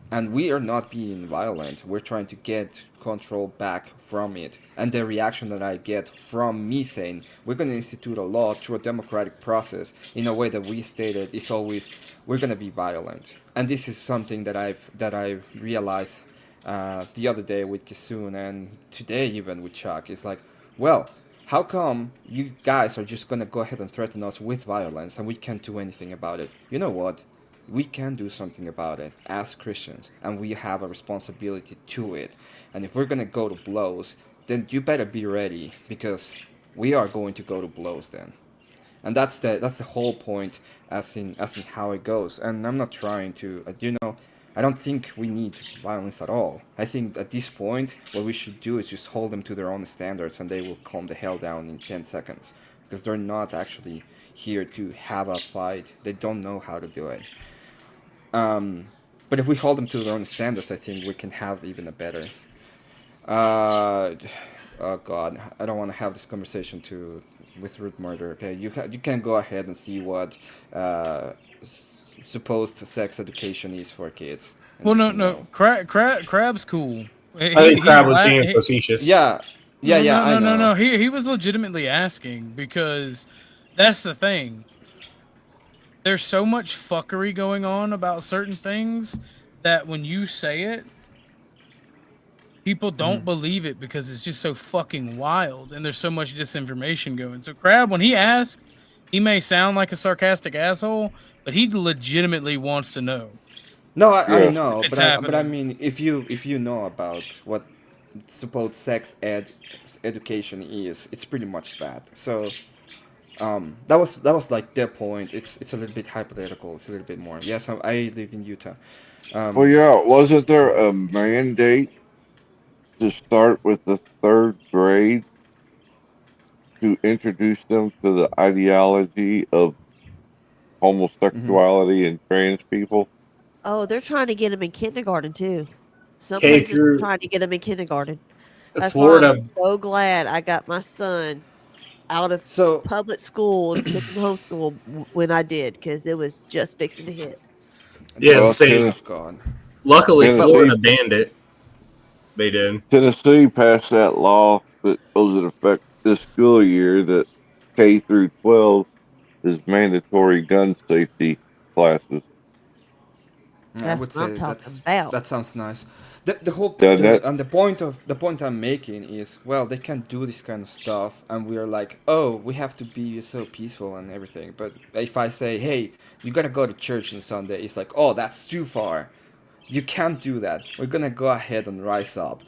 and we are not being violent. We're trying to get control back from it. And the reaction that I get from me saying we're going to institute a law through a democratic process in a way that we stated is always we're going to be violent. And this is something that I've realized the other day with Kisun, and today even with Chuck. It's like, well, how come you guys are just gonna go ahead and threaten us with violence and we can't do anything about it? You know what? We can do something about it as Christians, and we have a responsibility to it. And if we're gonna go to blows, then you better be ready, because we are going to go to blows then. And that's the whole point, as in how it goes. And I'm not trying to, I don't think we need violence at all. I think at this point, what we should do is just hold them to their own standards, and they will calm the hell down in 10 seconds. Because they're not actually here to have a fight. They don't know how to do it. But if we hold them to their own standards, I think we can have even a better... oh God, I don't want to have this conversation with root murder. Okay, you can go ahead and see what... supposed sex education is for kids. Well, no. Crab's cool. I think Crab was being facetious. Yeah. No. He was legitimately asking, because that's the thing. There's so much fuckery going on about certain things that when you say it, people don't believe it, because it's just so fucking wild, and there's so much disinformation going. So Crab, when he asks, He may sound like a sarcastic asshole, but he legitimately wants to know. No, I Yeah. know, It's but I happening. mean, if you know about what supposed sex education is, it's pretty much that. So that was like their point. It's a little bit hypothetical. It's a little bit more. Yes, I live in Utah. Well, yeah, wasn't there a mandate to start with the third grade to introduce them to the ideology of homosexuality and trans people? Oh, they're trying to get them in kindergarten too. Some K places are through trying to get them in kindergarten. That's why I'm Florida. so glad I got my son out of So public school and took him homeschool when I did, because it was just fixing to hit. Yeah, Well, same. Oh God. Luckily, Tennessee, Florida banned it. They did. Tennessee passed that law that goes into effect this school year that K through 12 is mandatory gun safety classes. I That's would what I'm say talking about. that sounds nice. The whole Yeah, that and the point I'm making is, well, they can't do this kind of stuff, and we are like, oh, we have to be so peaceful and everything. But if I say, hey, you gotta go to church on Sunday, it's like, oh, that's too far. You can't do that. We're gonna go ahead and rise up,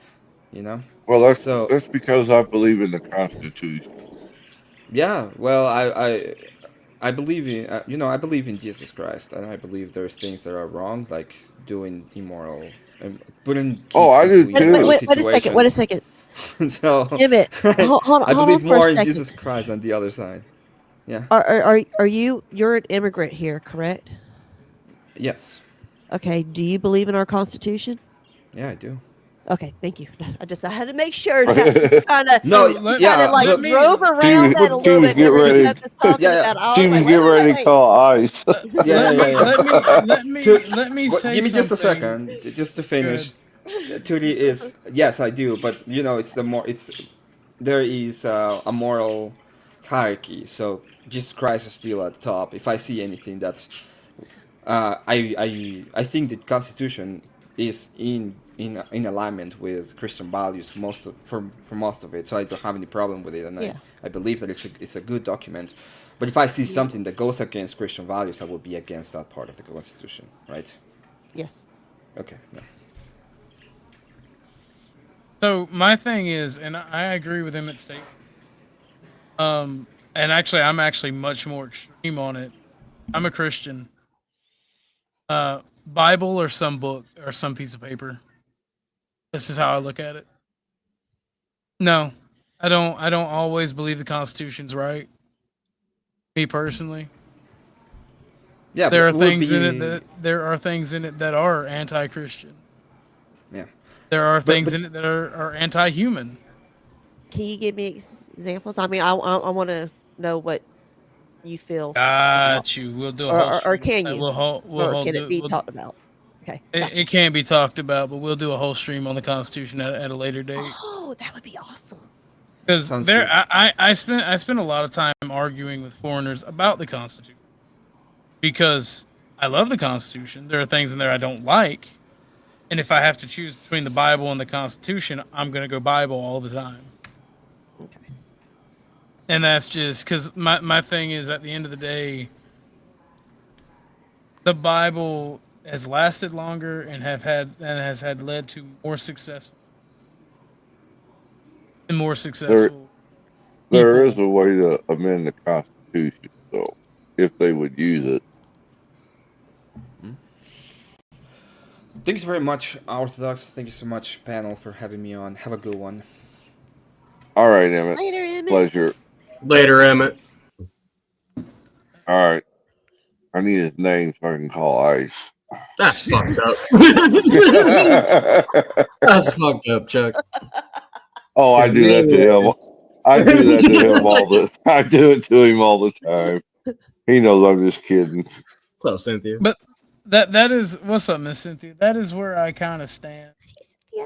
you know. well, So that's because I believe in the Constitution. yeah, well, I believe in I believe in Jesus Christ, and I believe there's things that are wrong, like doing immoral and putting Oh, kids I do into immoral too. Wait a second. Wait a situations. second. So Emmett, I hold on believe for a more in second. Jesus Christ than the other side. Yeah. Are you're an immigrant here, correct? Yes. Okay. Do you believe in our Constitution? Yeah, I do. Okay, thank you. I had to make sure. Kind of, No, kind of like look, drove She around that a she little was bit. getting Whenever he ready. kept us talking yeah, about it, I She was was like, getting ready to call ICE. yeah. Let me What, say give me just a something. second, just to Good. finish. Tootie is yes, I do, but it's there is a moral hierarchy. So Jesus Christ is still at the top. If I see anything that's, I think the Constitution is in alignment with Christian values for most of it. So I don't have any problem with it, and yeah. I believe that it's a good document. But if I see something that goes against Christian values, I will be against that part of the Constitution, right? Yes. Okay. Yeah. So my thing is, and I agree with him at state. And actually, I'm actually much more extreme on it. I'm a Christian. Bible or some book or some piece of paper. This is how I look at it. No, I don't. I don't always believe the Constitution's right. Me personally. Yeah, There but are it would things in it be that are anti-Christian. yeah. There are But things in it that are anti-human. Can you give me examples? I mean, I want to know what you feel about, Got you. We'll do a whole or stream. can you, or can it be talked about? Okay, gotcha. It can't be talked about, but we'll do a whole stream on the Constitution at a later date. Oh, that would be awesome. Because Sounds there, good. I spent a lot of time arguing with foreigners about the Constitution because I love the Constitution. There are things in there I don't like, and if I have to choose between the Bible and the Constitution, I'm gonna go Bible all the time. Okay. And that's just because my thing is, at the end of the day, the Bible has lasted longer and has had led to more successful There people. is a way to amend the Constitution, though, if they would use it. Thanks very much, Orthodox. Thank you so much, panel, for having me on. Have a good one. All right, Emmett. Later, Emmett. Pleasure. Later, Emmett. All right. I need his name so I can call ICE. That's fucked up. That's fucked up, Chuck. Oh, I His do that name to him. is- I do that to him I do it to him all the time. He knows I'm just kidding. What's up, Cynthia? But that is what's up, Miss Cynthia. That is where I kind of stand. Yeah.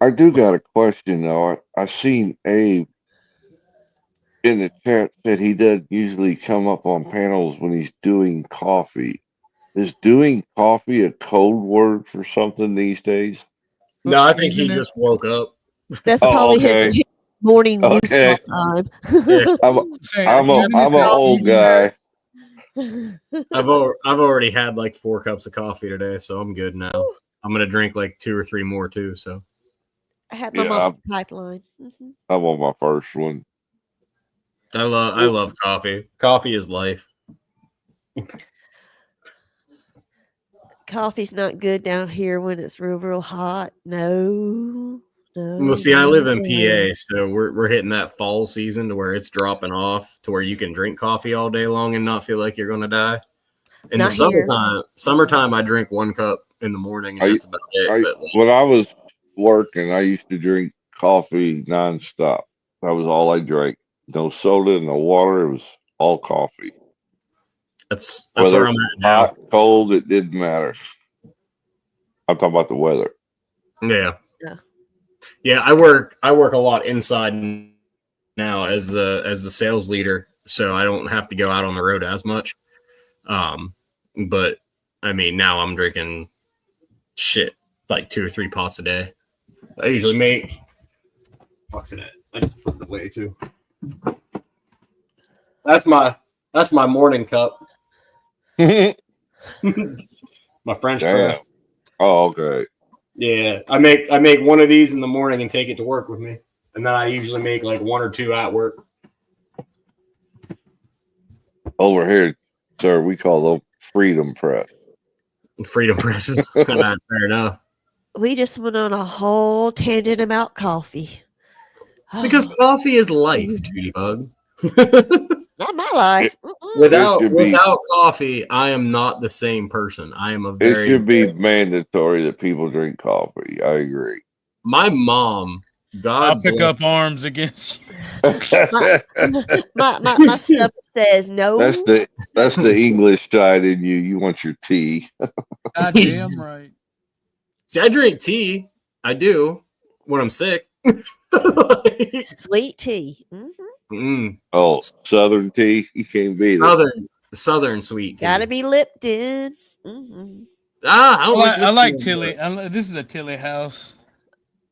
I do got a question though. I seen Abe in the chat said he doesn't usually come up on panels when he's doing coffee. Is doing coffee a code word for something these days? No, I think he just woke up. That's Oh, probably okay. morning Okay. time. I'm an old guy. I've already had like 4 cups of coffee today, so I'm good now. I'm gonna drink like 2 or 3 more too. So I had my Yeah, mom's pipeline. I'm on my first one. I love coffee. Coffee is life. Coffee's not good down here when it's real hot. No. Well, see, I live in PA, so we're hitting that fall season to where it's dropping off to where you can drink coffee all day long and not feel like you're gonna die. In Not the here. summertime, I drink 1 cup in the morning, and that's about it. But When I was working, I used to drink coffee nonstop. That was all I drank. No soda, no water. It was all coffee. that's Whether where I'm at now. hot, cold, it didn't matter. I'm talking about the weather. Yeah. Yeah. Yeah, I work a lot inside now as the sales leader, so I don't have to go out on the road as much. But I mean, now I'm drinking shit like 2 or 3 pots a day. I usually make fucks in it. I just put it away too. That's my morning cup. My French Damn. press. Oh, okay. Yeah, I make one of these in the morning and take it to work with me, and then I usually make like 1 or 2 at work. Over here, sir, we call them Freedom Press. Freedom presses. Fair enough. We just went on a whole tangent about coffee. Because coffee is life, Judy Bug. Not my life. Without coffee, I am not the same person. I am a It very. should be mandatory that people drink coffee. I agree. My mom, God I'll pick bless up arms against you. My stomach says no. That's the English side in you. You want your tea. God damn right. See, I drink tea. I do when I'm sick. Sweet tea. Oh, Southern tea. You can't beat it. Southern sweet tea. Gotta be Lipton. I like Tilly. This is a Tilly house.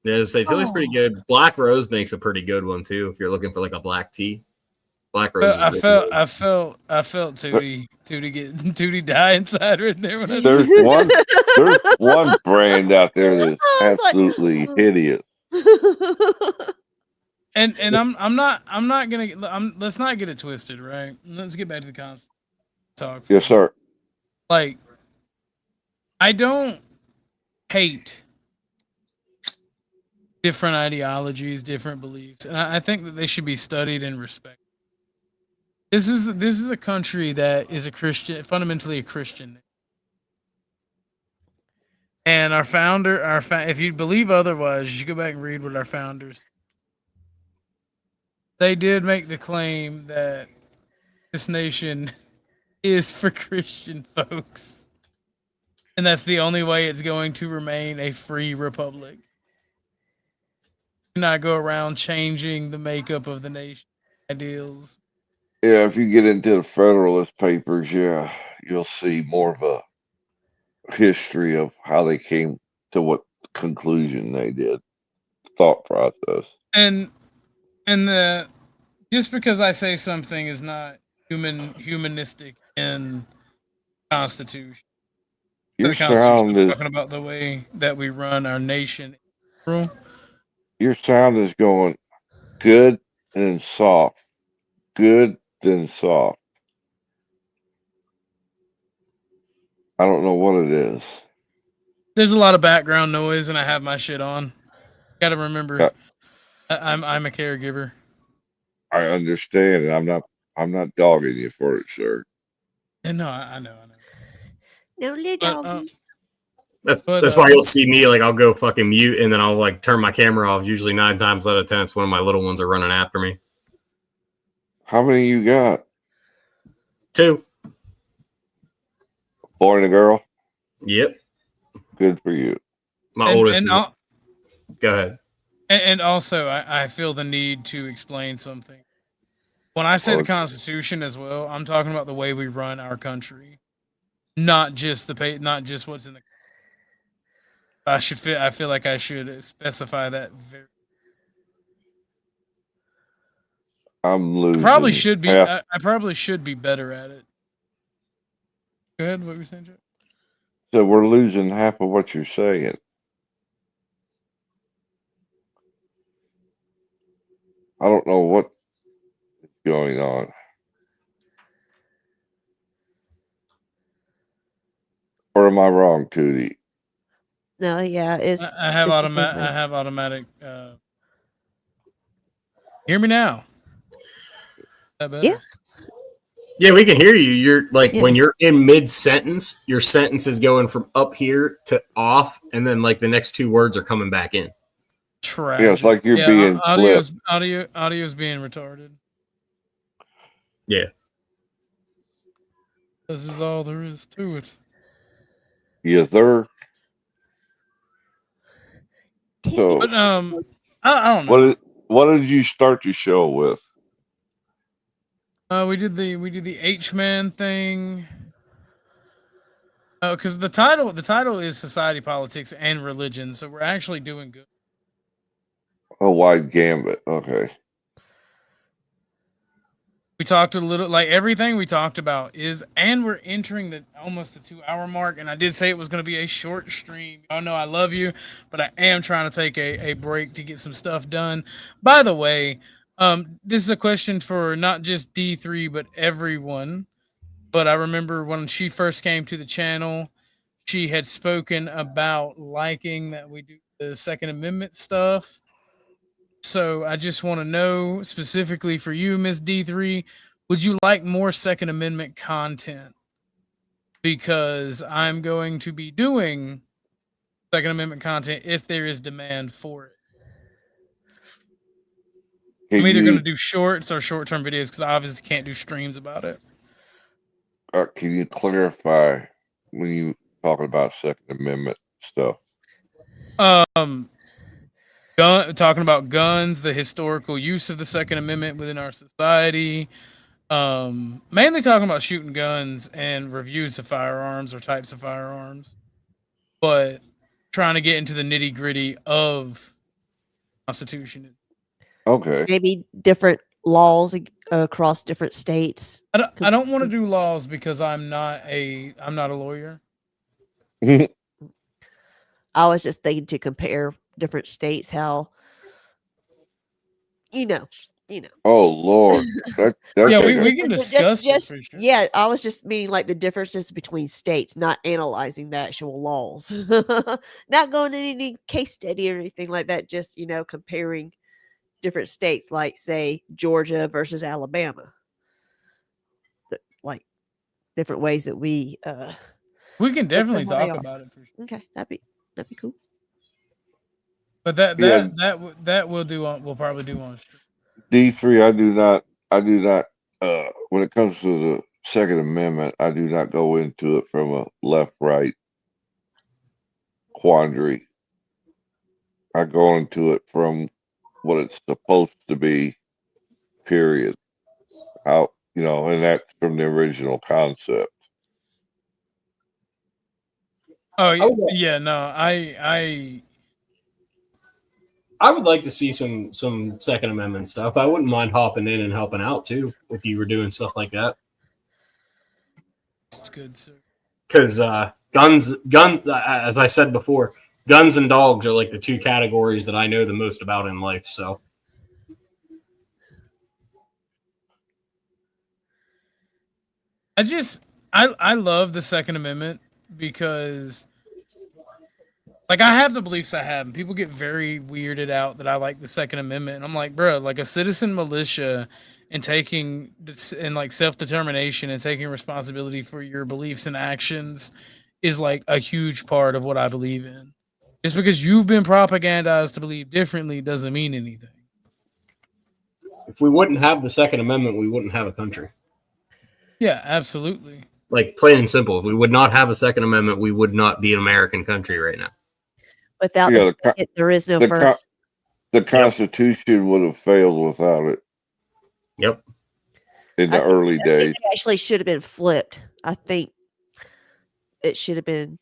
Yeah, Tilly's pretty good. Black Rose makes a pretty good one too. If you're looking for like a black tea, Black Rose. I felt Tootie die inside right there. When There's one brand out there that's absolutely hideous. And let's not get it twisted, right? Let's get back to the constant talk. Yes, sir. Like, I don't hate different ideologies, different beliefs, and I think that they should be studied and respected. This is a country that is a Christian, fundamentally a Christian. And our founder, if you believe otherwise, you should go back and read what our founders. They did make the claim that this nation is for Christian folks. And that's the only way it's going to remain a free republic. Do not go around changing the makeup of the nation ideals. Yeah, if you get into the Federalist Papers, yeah, you'll see more of a history of how they came to what conclusion they did, thought process. And just because I say something is not humanistic in Constitution. Your the Constitution sound is talking about the way that we run our nation. your sound is going good and soft, good then soft. I don't know what it is. There's a lot of background noise, and I have my shit on. Got to remember, I'm a caregiver. I understand, and I'm not dogging you for it, sir. And no, I know. No little doggies. That's why you'll see me like I'll go fucking mute and then I'll like turn my camera off. Usually 9 times out of 10, it's one of my little ones are running after me. How many you got? 2. Boy and a girl? Yep. Good for you. My oldest. Go ahead. And also, I feel the need to explain something. When I say the Constitution as well, I'm talking about the way we run our country, not just what's in the. I feel like I should specify that very. I'm losing. Probably should be. half. I probably should be better at it. Go ahead. What were you saying, Joe? So we're losing half of what you're saying. I don't know what is going on. Or am I wrong, Tootie? No, yeah, it's. I have it's automatic. different. I have automatic. Hear me now. That better? Yeah. Yeah, we can hear you. You're like Yeah. when you're in mid sentence, your sentence is going from up here to off, and then like the next two words are coming back in. Tragic. Yeah, it's like you're being audio's being retarded. Yeah. This is all there is to it. Yes, sir. So, But I don't know. what did you start your show with? We did the H-Man thing. Because the title is Society, Politics, and Religion, so we're actually doing good. A wide gambit. Okay. We talked a little, like everything we talked about is, and we're entering almost the 2-hour mark. And I did say it was going to be a short stream. Y'all know I love you, but I am trying to take a break to get some stuff done. By the way, this is a question for not just D3, but everyone. But I remember when she first came to the channel, she had spoken about liking that we do the Second Amendment stuff. So I just want to know specifically for you, Miss D3, would you like more Second Amendment content? Because I'm going to be doing Second Amendment content if there is demand for it. I'm either going to do shorts or short-term videos because I obviously can't do streams about it. Can you clarify when you talking about Second Amendment stuff? Talking about guns, the historical use of the Second Amendment within our society. Mainly talking about shooting guns and reviews of firearms or types of firearms, but trying to get into the nitty gritty of the Constitution. Okay. Maybe different laws across different states. I don't want to do laws because I'm not a lawyer. I was just thinking to compare different states, how you know. Oh Lord, yeah, we can discuss just it for sure. Yeah, I was just meaning like the differences between states, not analyzing the actual laws, not going in any case study or anything like that. Just comparing different states, like say Georgia versus Alabama, like different ways that we can definitely talk about it for sure. Okay, that'd be cool. But that we'll probably do on stream. D3, I do not when it comes to the Second Amendment, I do not go into it from a left-right quandary. I go into it from what it's supposed to be, period. And that's from the original concept. Oh yeah, no, I would like to see some Second Amendment stuff. I wouldn't mind hopping in and helping out too if you were doing stuff like that. It's good, sir. Because guns, as I said before, guns and dogs are like the two categories that I know the most about in life. So, I love the Second Amendment because, like, I have the beliefs I have, and people get very weirded out that I like the Second Amendment. And I'm like, bro, like a citizen militia and taking and like self-determination and taking responsibility for your beliefs and actions is like a huge part of what I believe in. Just because you've been propagandized to believe differently doesn't mean anything. if we wouldn't have the Second Amendment, we wouldn't have a country. Yeah, absolutely. Like, plain and simple. If we would not have a Second Amendment, we would not be an American country right now. Without there is no first. The Constitution would have failed without it. Yep. In the early days. It actually should have been flipped. I think it should have been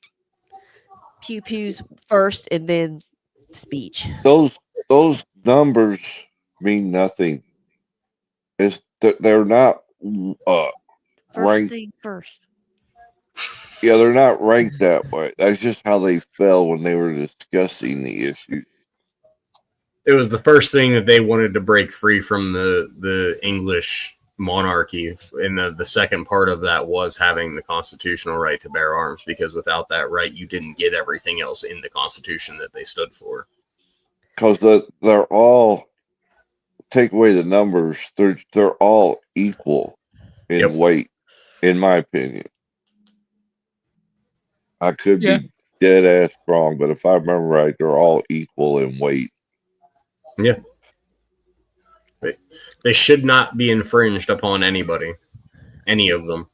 pew-pews first and then speech. Those numbers mean nothing. is that they're not First ranked. thing first. Yeah, they're not ranked that way. That's just how they fell when they were discussing the issue. It was the first thing that they wanted to break free from the English monarchy, and the second part of that was having the constitutional right to bear arms, because without that right, you didn't get everything else in the Constitution that they stood for. Because they're all, take away the numbers, they're all equal in weight, in my opinion. I could be dead ass wrong, but if I remember right, they're all equal in weight. Yeah. They should not be infringed upon anybody, any of them.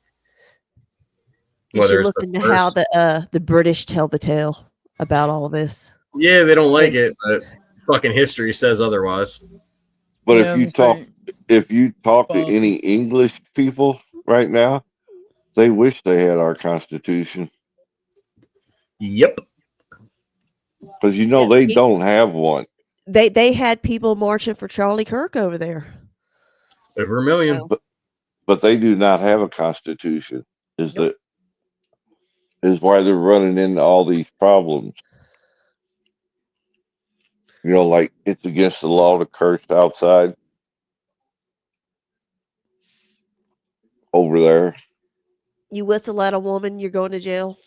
You should look into how the British tell the tale about all this. Yeah, they don't like it, but fucking history says otherwise. But if you talk to any English people right now, they wish they had our Constitution. Yep. Because they don't have one. They had people marching for Charlie Kirk over there. Over 1 million. But they do not have a Constitution. Is why they're running into all these problems. Like it's against the law to curse outside over there. You whistle at a woman, you're going to jail.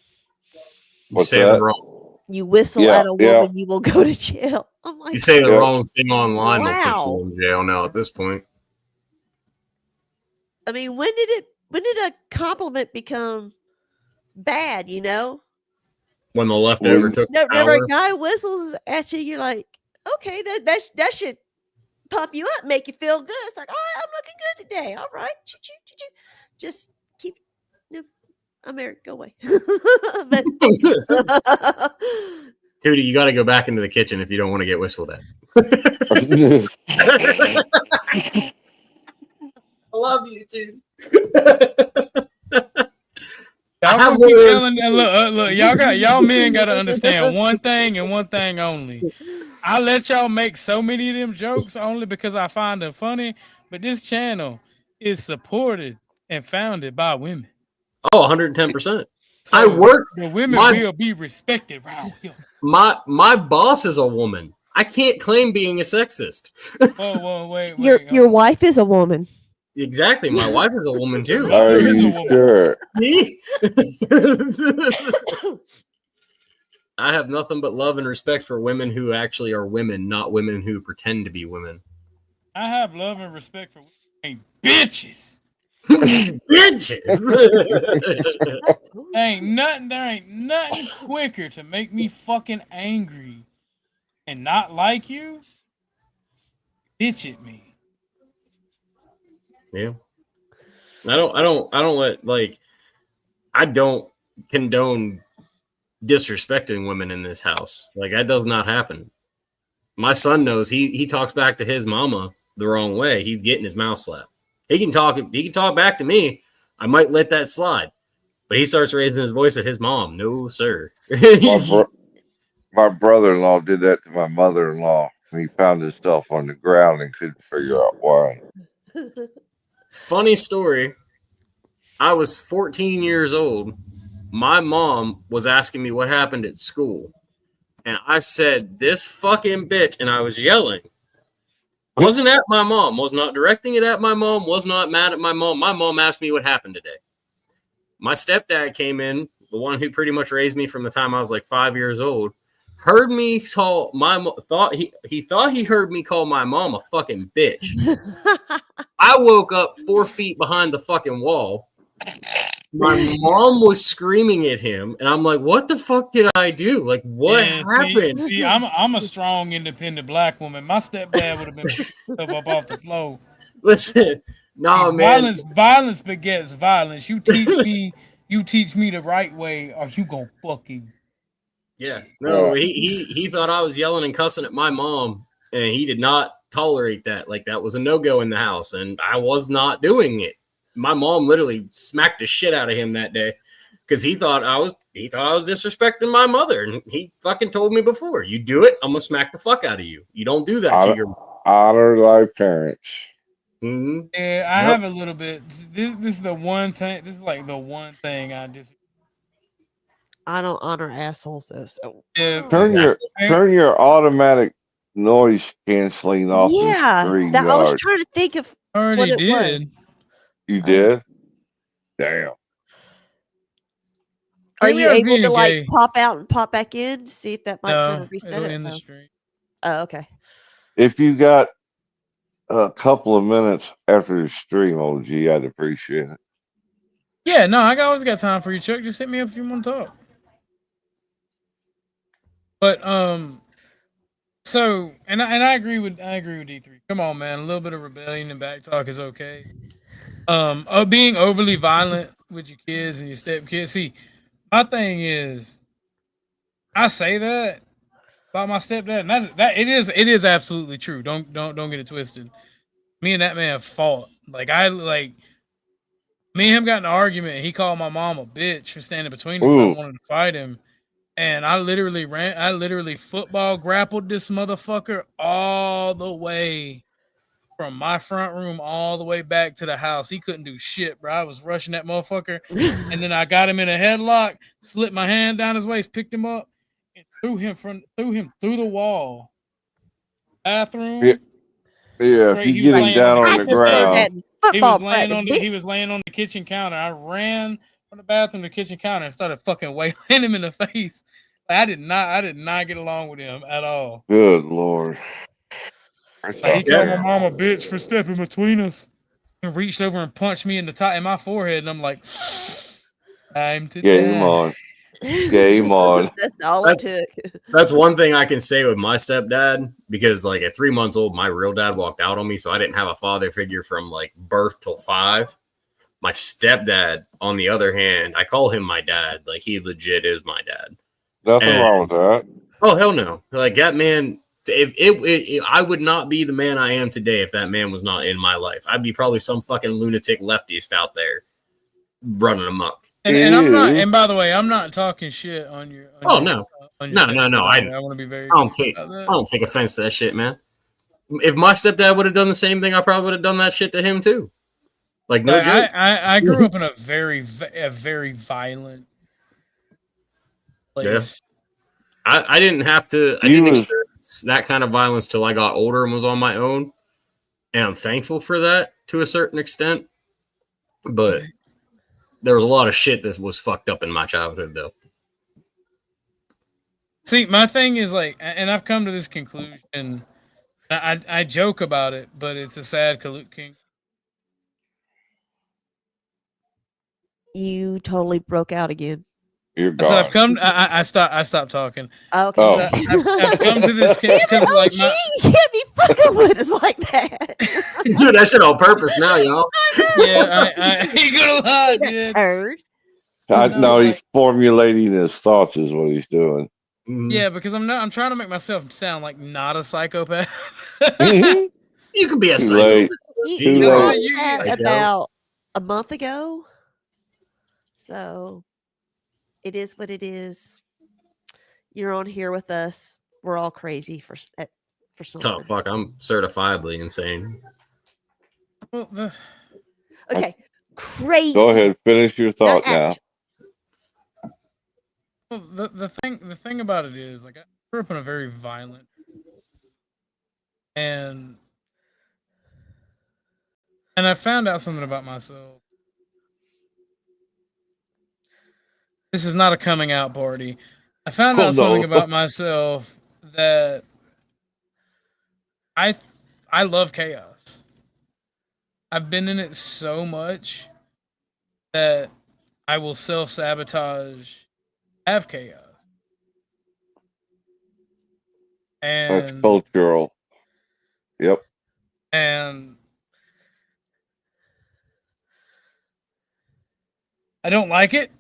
You say the wrong. You whistle at a woman, you will go to jail. I'm like, you say the wrong thing online, wow. they'll put you in jail now at this point. I mean, when did a compliment become bad, When the leftover took Never power. a guy whistles at you, you're like, okay, that should pump you up, make you feel good. It's like, all right, I'm looking good today. All right. Just keep I'm married, go away. But Tootie, you got to go back into the kitchen if you don't want to get whistled at. I love you, too. Y'all keep telling, look, y'all men got to understand one thing and one thing only. I let y'all make so many of them jokes only because I find them funny, but this channel is supported and founded by women. Oh, 110%. So I work. The women will be respected around here. My boss is a woman. I can't claim being a sexist. Whoa, wait. Your wife is a woman. Exactly. My wife is a woman too. Are you sure? Me? I have nothing but love and respect for women who actually are women, not women who pretend to be women. I have love and respect for women. Bitches. Bitches. There ain't nothing quicker to make me fucking angry and not like you. Bitch at me. Yeah. I don't condone disrespecting women in this house. Like, that does not happen. My son knows he talks back to his mama the wrong way. He's getting his mouth slapped. He can talk back to me. I might let that slide. But he starts raising his voice at his mom. No, sir. My brother-in-law did that to my mother-in-law. He found himself on the ground and couldn't figure out why. Funny story. I was 14 years old. My mom was asking me what happened at school. And I said, this fucking bitch. And I was yelling. Wasn't at my mom. Was not directing it at my mom. Was not mad at my mom. My mom asked me what happened today. My stepdad came in, the one who pretty much raised me from the time I was like 5 years old, heard me call my mom, thought he heard me call my mom a fucking bitch. I woke up 4 feet behind the fucking wall. My mom was screaming at him, and I'm like, "What the fuck did I do? Like, what happened?" See, I'm a strong, independent black woman. My stepdad would have been up off the floor. Listen, no, man. Violence begets violence. You teach me the right way, or you gonna fucking. Yeah, no, he thought I was yelling and cussing at my mom, and he did not tolerate that. Like, that was a no-go in the house, and I was not doing it. My mom literally smacked the shit out of him that day because he thought I was disrespecting my mother, and he fucking told me before, you do it, I'm gonna smack the fuck out of you. You don't do that to your honor thy parents. Mm-hmm. Yeah, I have a little bit. This is the one thing. This is like the one thing I just. I don't honor assholes though. So Yeah, Turn your automatic noise canceling off in yeah, StreamYard. I was trying to think of already what it did. was. You did? Damn. Are Maybe you I was able being to like gay. pop out and pop back in to see if that might kind No, of reset it'll it? end the Oh. stream. Oh, okay. If you got a couple of minutes after the stream, OG, I'd appreciate it. Yeah, no, always got time for you, Chuck. Just hit me up if you want to talk. But so and I agree with D3. Come on, man, a little bit of rebellion and back talk is okay. Being overly violent with your kids and your stepkids. See, my thing is, I say that about my stepdad, and that it is absolutely true. Don't get it twisted. Me and that man fought. Like me and him got in an argument. And he called my mom a bitch for standing between us. So I wanted to fight him. And I literally football grappled this motherfucker all the way from my front room all the way back to the house. He couldn't do shit, bro. I was rushing that motherfucker. And then I got him in a headlock, slipped my hand down his waist, picked him up, and threw him through the wall. Bathroom. Yeah, if you get him down on the ground. He was laying on the kitchen counter. I ran from the bathroom to the kitchen counter and started fucking wailing him in the face. Like, I did not get along with him at all. Good Lord. Like, he called my mom a bitch for stepping between us and reached over and punched me in my forehead, and I'm like, time to Game die. on. Game on. That's all it took. That's one thing I can say with my stepdad, because like at 3 months old, my real dad walked out on me, so I didn't have a father figure from like birth till 5. My stepdad, on the other hand, I call him my dad. Like, he legit is my dad. Nothing wrong with that. Oh, hell no. Like, that man, I would not be the man I am today if that man was not in my life. I'd be probably some fucking lunatic leftist out there running amok. And I'm not. And by the way, I'm not talking shit on your. Oh, no. No. I want to be very. I don't take offense to that shit, man. If my stepdad would have done the same thing, I probably would have done that shit to him too. Like, no joke. I grew up in a very violent place. Yeah. I didn't have to. I didn't experience that kind of violence till I got older and was on my own, and I'm thankful for that to a certain extent. But there was a lot of shit that was fucked up in my childhood, though. See, my thing is like, and I've come to this conclusion. I joke about it, but it's a sad conclusion. You totally broke out again. You're So gone. I've come. I stopped talking. Okay. Oh. I've come to this because like you can't be fucking with us like that. Dude, that shit on purpose now, y'all. Yeah, I ain't gonna lie, dude. Heard. No, he's formulating his thoughts is what he's doing. Yeah, because I'm trying to make myself sound like not a psychopath. Mhm. You could be a Too psycho. late. You Too know late. that about a month ago. So it is what it is. You're on here with us. We're all crazy for something. Oh, fuck, I'm certifiably insane. Well, Okay, crazy. Go ahead, finish your thought Don't now. act. Well, the thing about it is, like, I grew up in a very violent, and I found out something about myself. This is not a coming out party. I found out something about myself that I love chaos. I've been in it so much that I will self-sabotage, have chaos. That's And cultural. Yep. and I don't like it.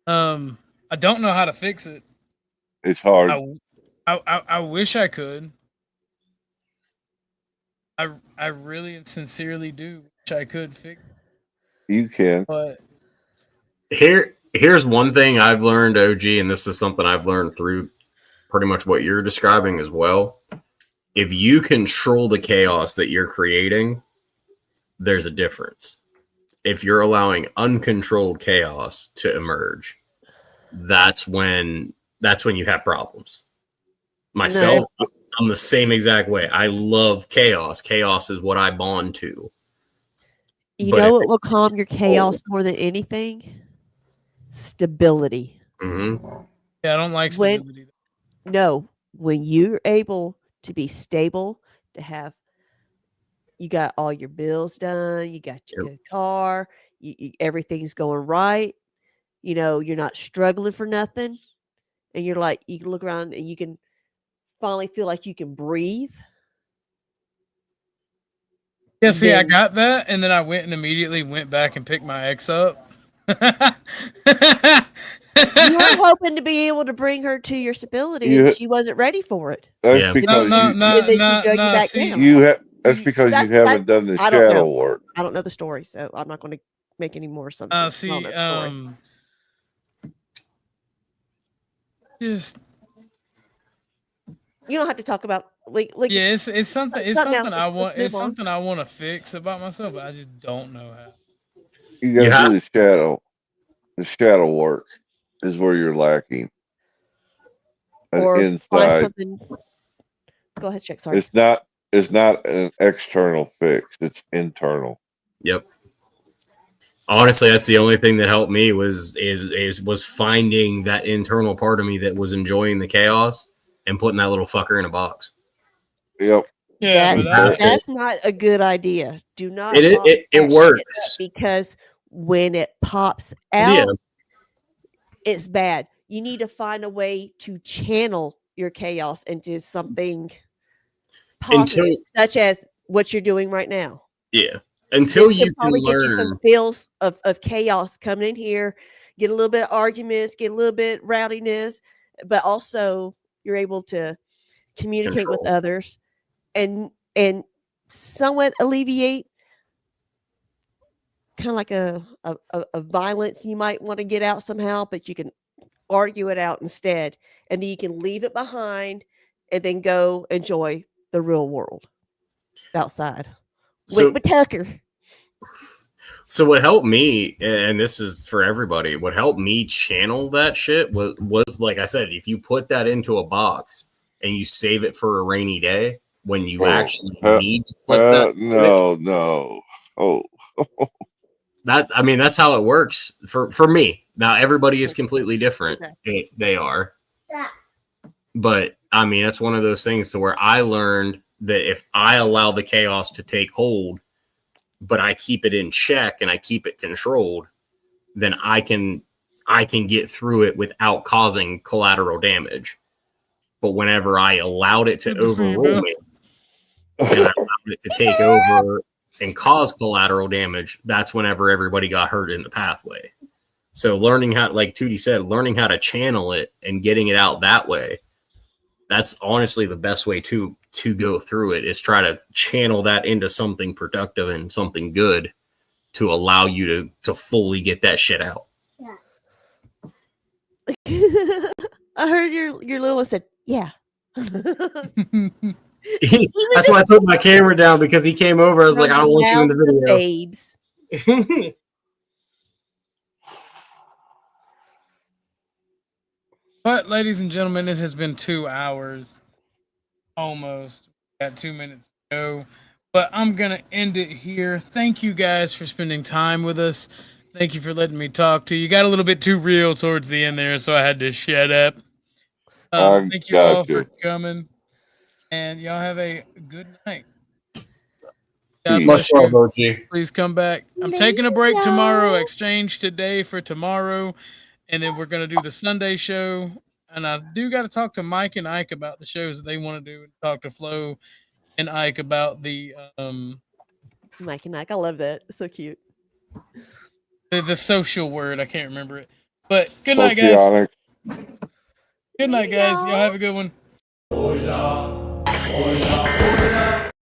I don't know how to fix it. It's hard. I wish I could. I really and sincerely do wish I could fix it. You can. But Here's one thing I've learned, OG, and this is something I've learned through pretty much what you're describing as well, If you control the chaos that you're creating, there's a difference. If you're allowing uncontrolled chaos to emerge, that's when you have problems. Myself, I'm the same exact way. I love chaos. Chaos is what I bond to. You know what will calm your chaos more than anything? Stability. Mm-hmm. Yeah, I don't like stability. When you're able to be stable, to have, you got all your bills done, you got your good car, everything's going right, you're not struggling for nothing, and you're like, you can look around and you can finally feel like you can breathe. Yeah, see, I got that, and then I went and immediately went back and picked my ex up. You were hoping to be able to bring her to your stability, and she wasn't ready for it. That's because that's because you haven't done the shadow work. I don't know the story, so I'm not going to make any more assumptions. Just you don't have to talk about yeah, it's something I want. It's on. something I want to fix about myself, but I just don't know how. You gotta do the shadow. The shadow work is where you're lacking. Or inside. find something. Go ahead, check. Sorry. It's not an external fix. It's internal. Yep. Honestly, that's the only thing that helped me was finding that internal part of me that was enjoying the chaos and putting that little fucker in a box. Yep. Yeah, that's not a good idea. Do not. It works because when it pops out, it's bad. You need to find a way to channel your chaos into something positive, such as what you're doing right now. Yeah. Until you can probably learn. Get you some feels of chaos coming in here, get a little bit of arguments, get a little bit rowdiness, but also you're able to communicate with others and somewhat alleviate kind of like a violence you might want to get out somehow, but you can argue it out instead, and then you can leave it behind and then go enjoy the real world outside. With Tucker. So what helped me, and this is for everybody, what helped me channel that shit was like I said, if you put that into a box and you save it for a rainy day when you actually need to flip that. No. Oh. That's how it works for me. Now everybody is completely different. They are. But that's one of those things to where I learned that if I allow the chaos to take hold, but I keep it in check and I keep it controlled, then I can get through it without causing collateral damage. But whenever I allowed it to overrule me and I allowed it to take over and cause collateral damage, that's whenever everybody got hurt in the pathway. So learning how, like Tootie said, learning how to channel it and getting it out that way, that's honestly the best way to go through it, is try to channel that into something productive and something good to allow you to fully get that shit out. Yeah. I heard your little one said, yeah. That's why I took my camera down, because he came over. I was like, I don't want you in the video. Babes. But, ladies and gentlemen, it has been 2 hours. Almost. Got 2 minutes to go. But I'm going to end it here. Thank you guys for spending time with us. Thank you for letting me talk to you. You got a little bit too real towards the end there, so I had to shut up. Thank you all for coming. And y'all have a good night. God bless you. Please come back. I'm taking a break tomorrow. Exchange today for tomorrow. And then we're going to do the Sunday show. And I do got to talk to Mike and Ike about the shows that they want to do. And talk to Flo and Ike about the... Mike and Ike. I love that. It's so cute. The social word. I can't remember it. But good night, guys. Good night, guys. Y'all have a good one.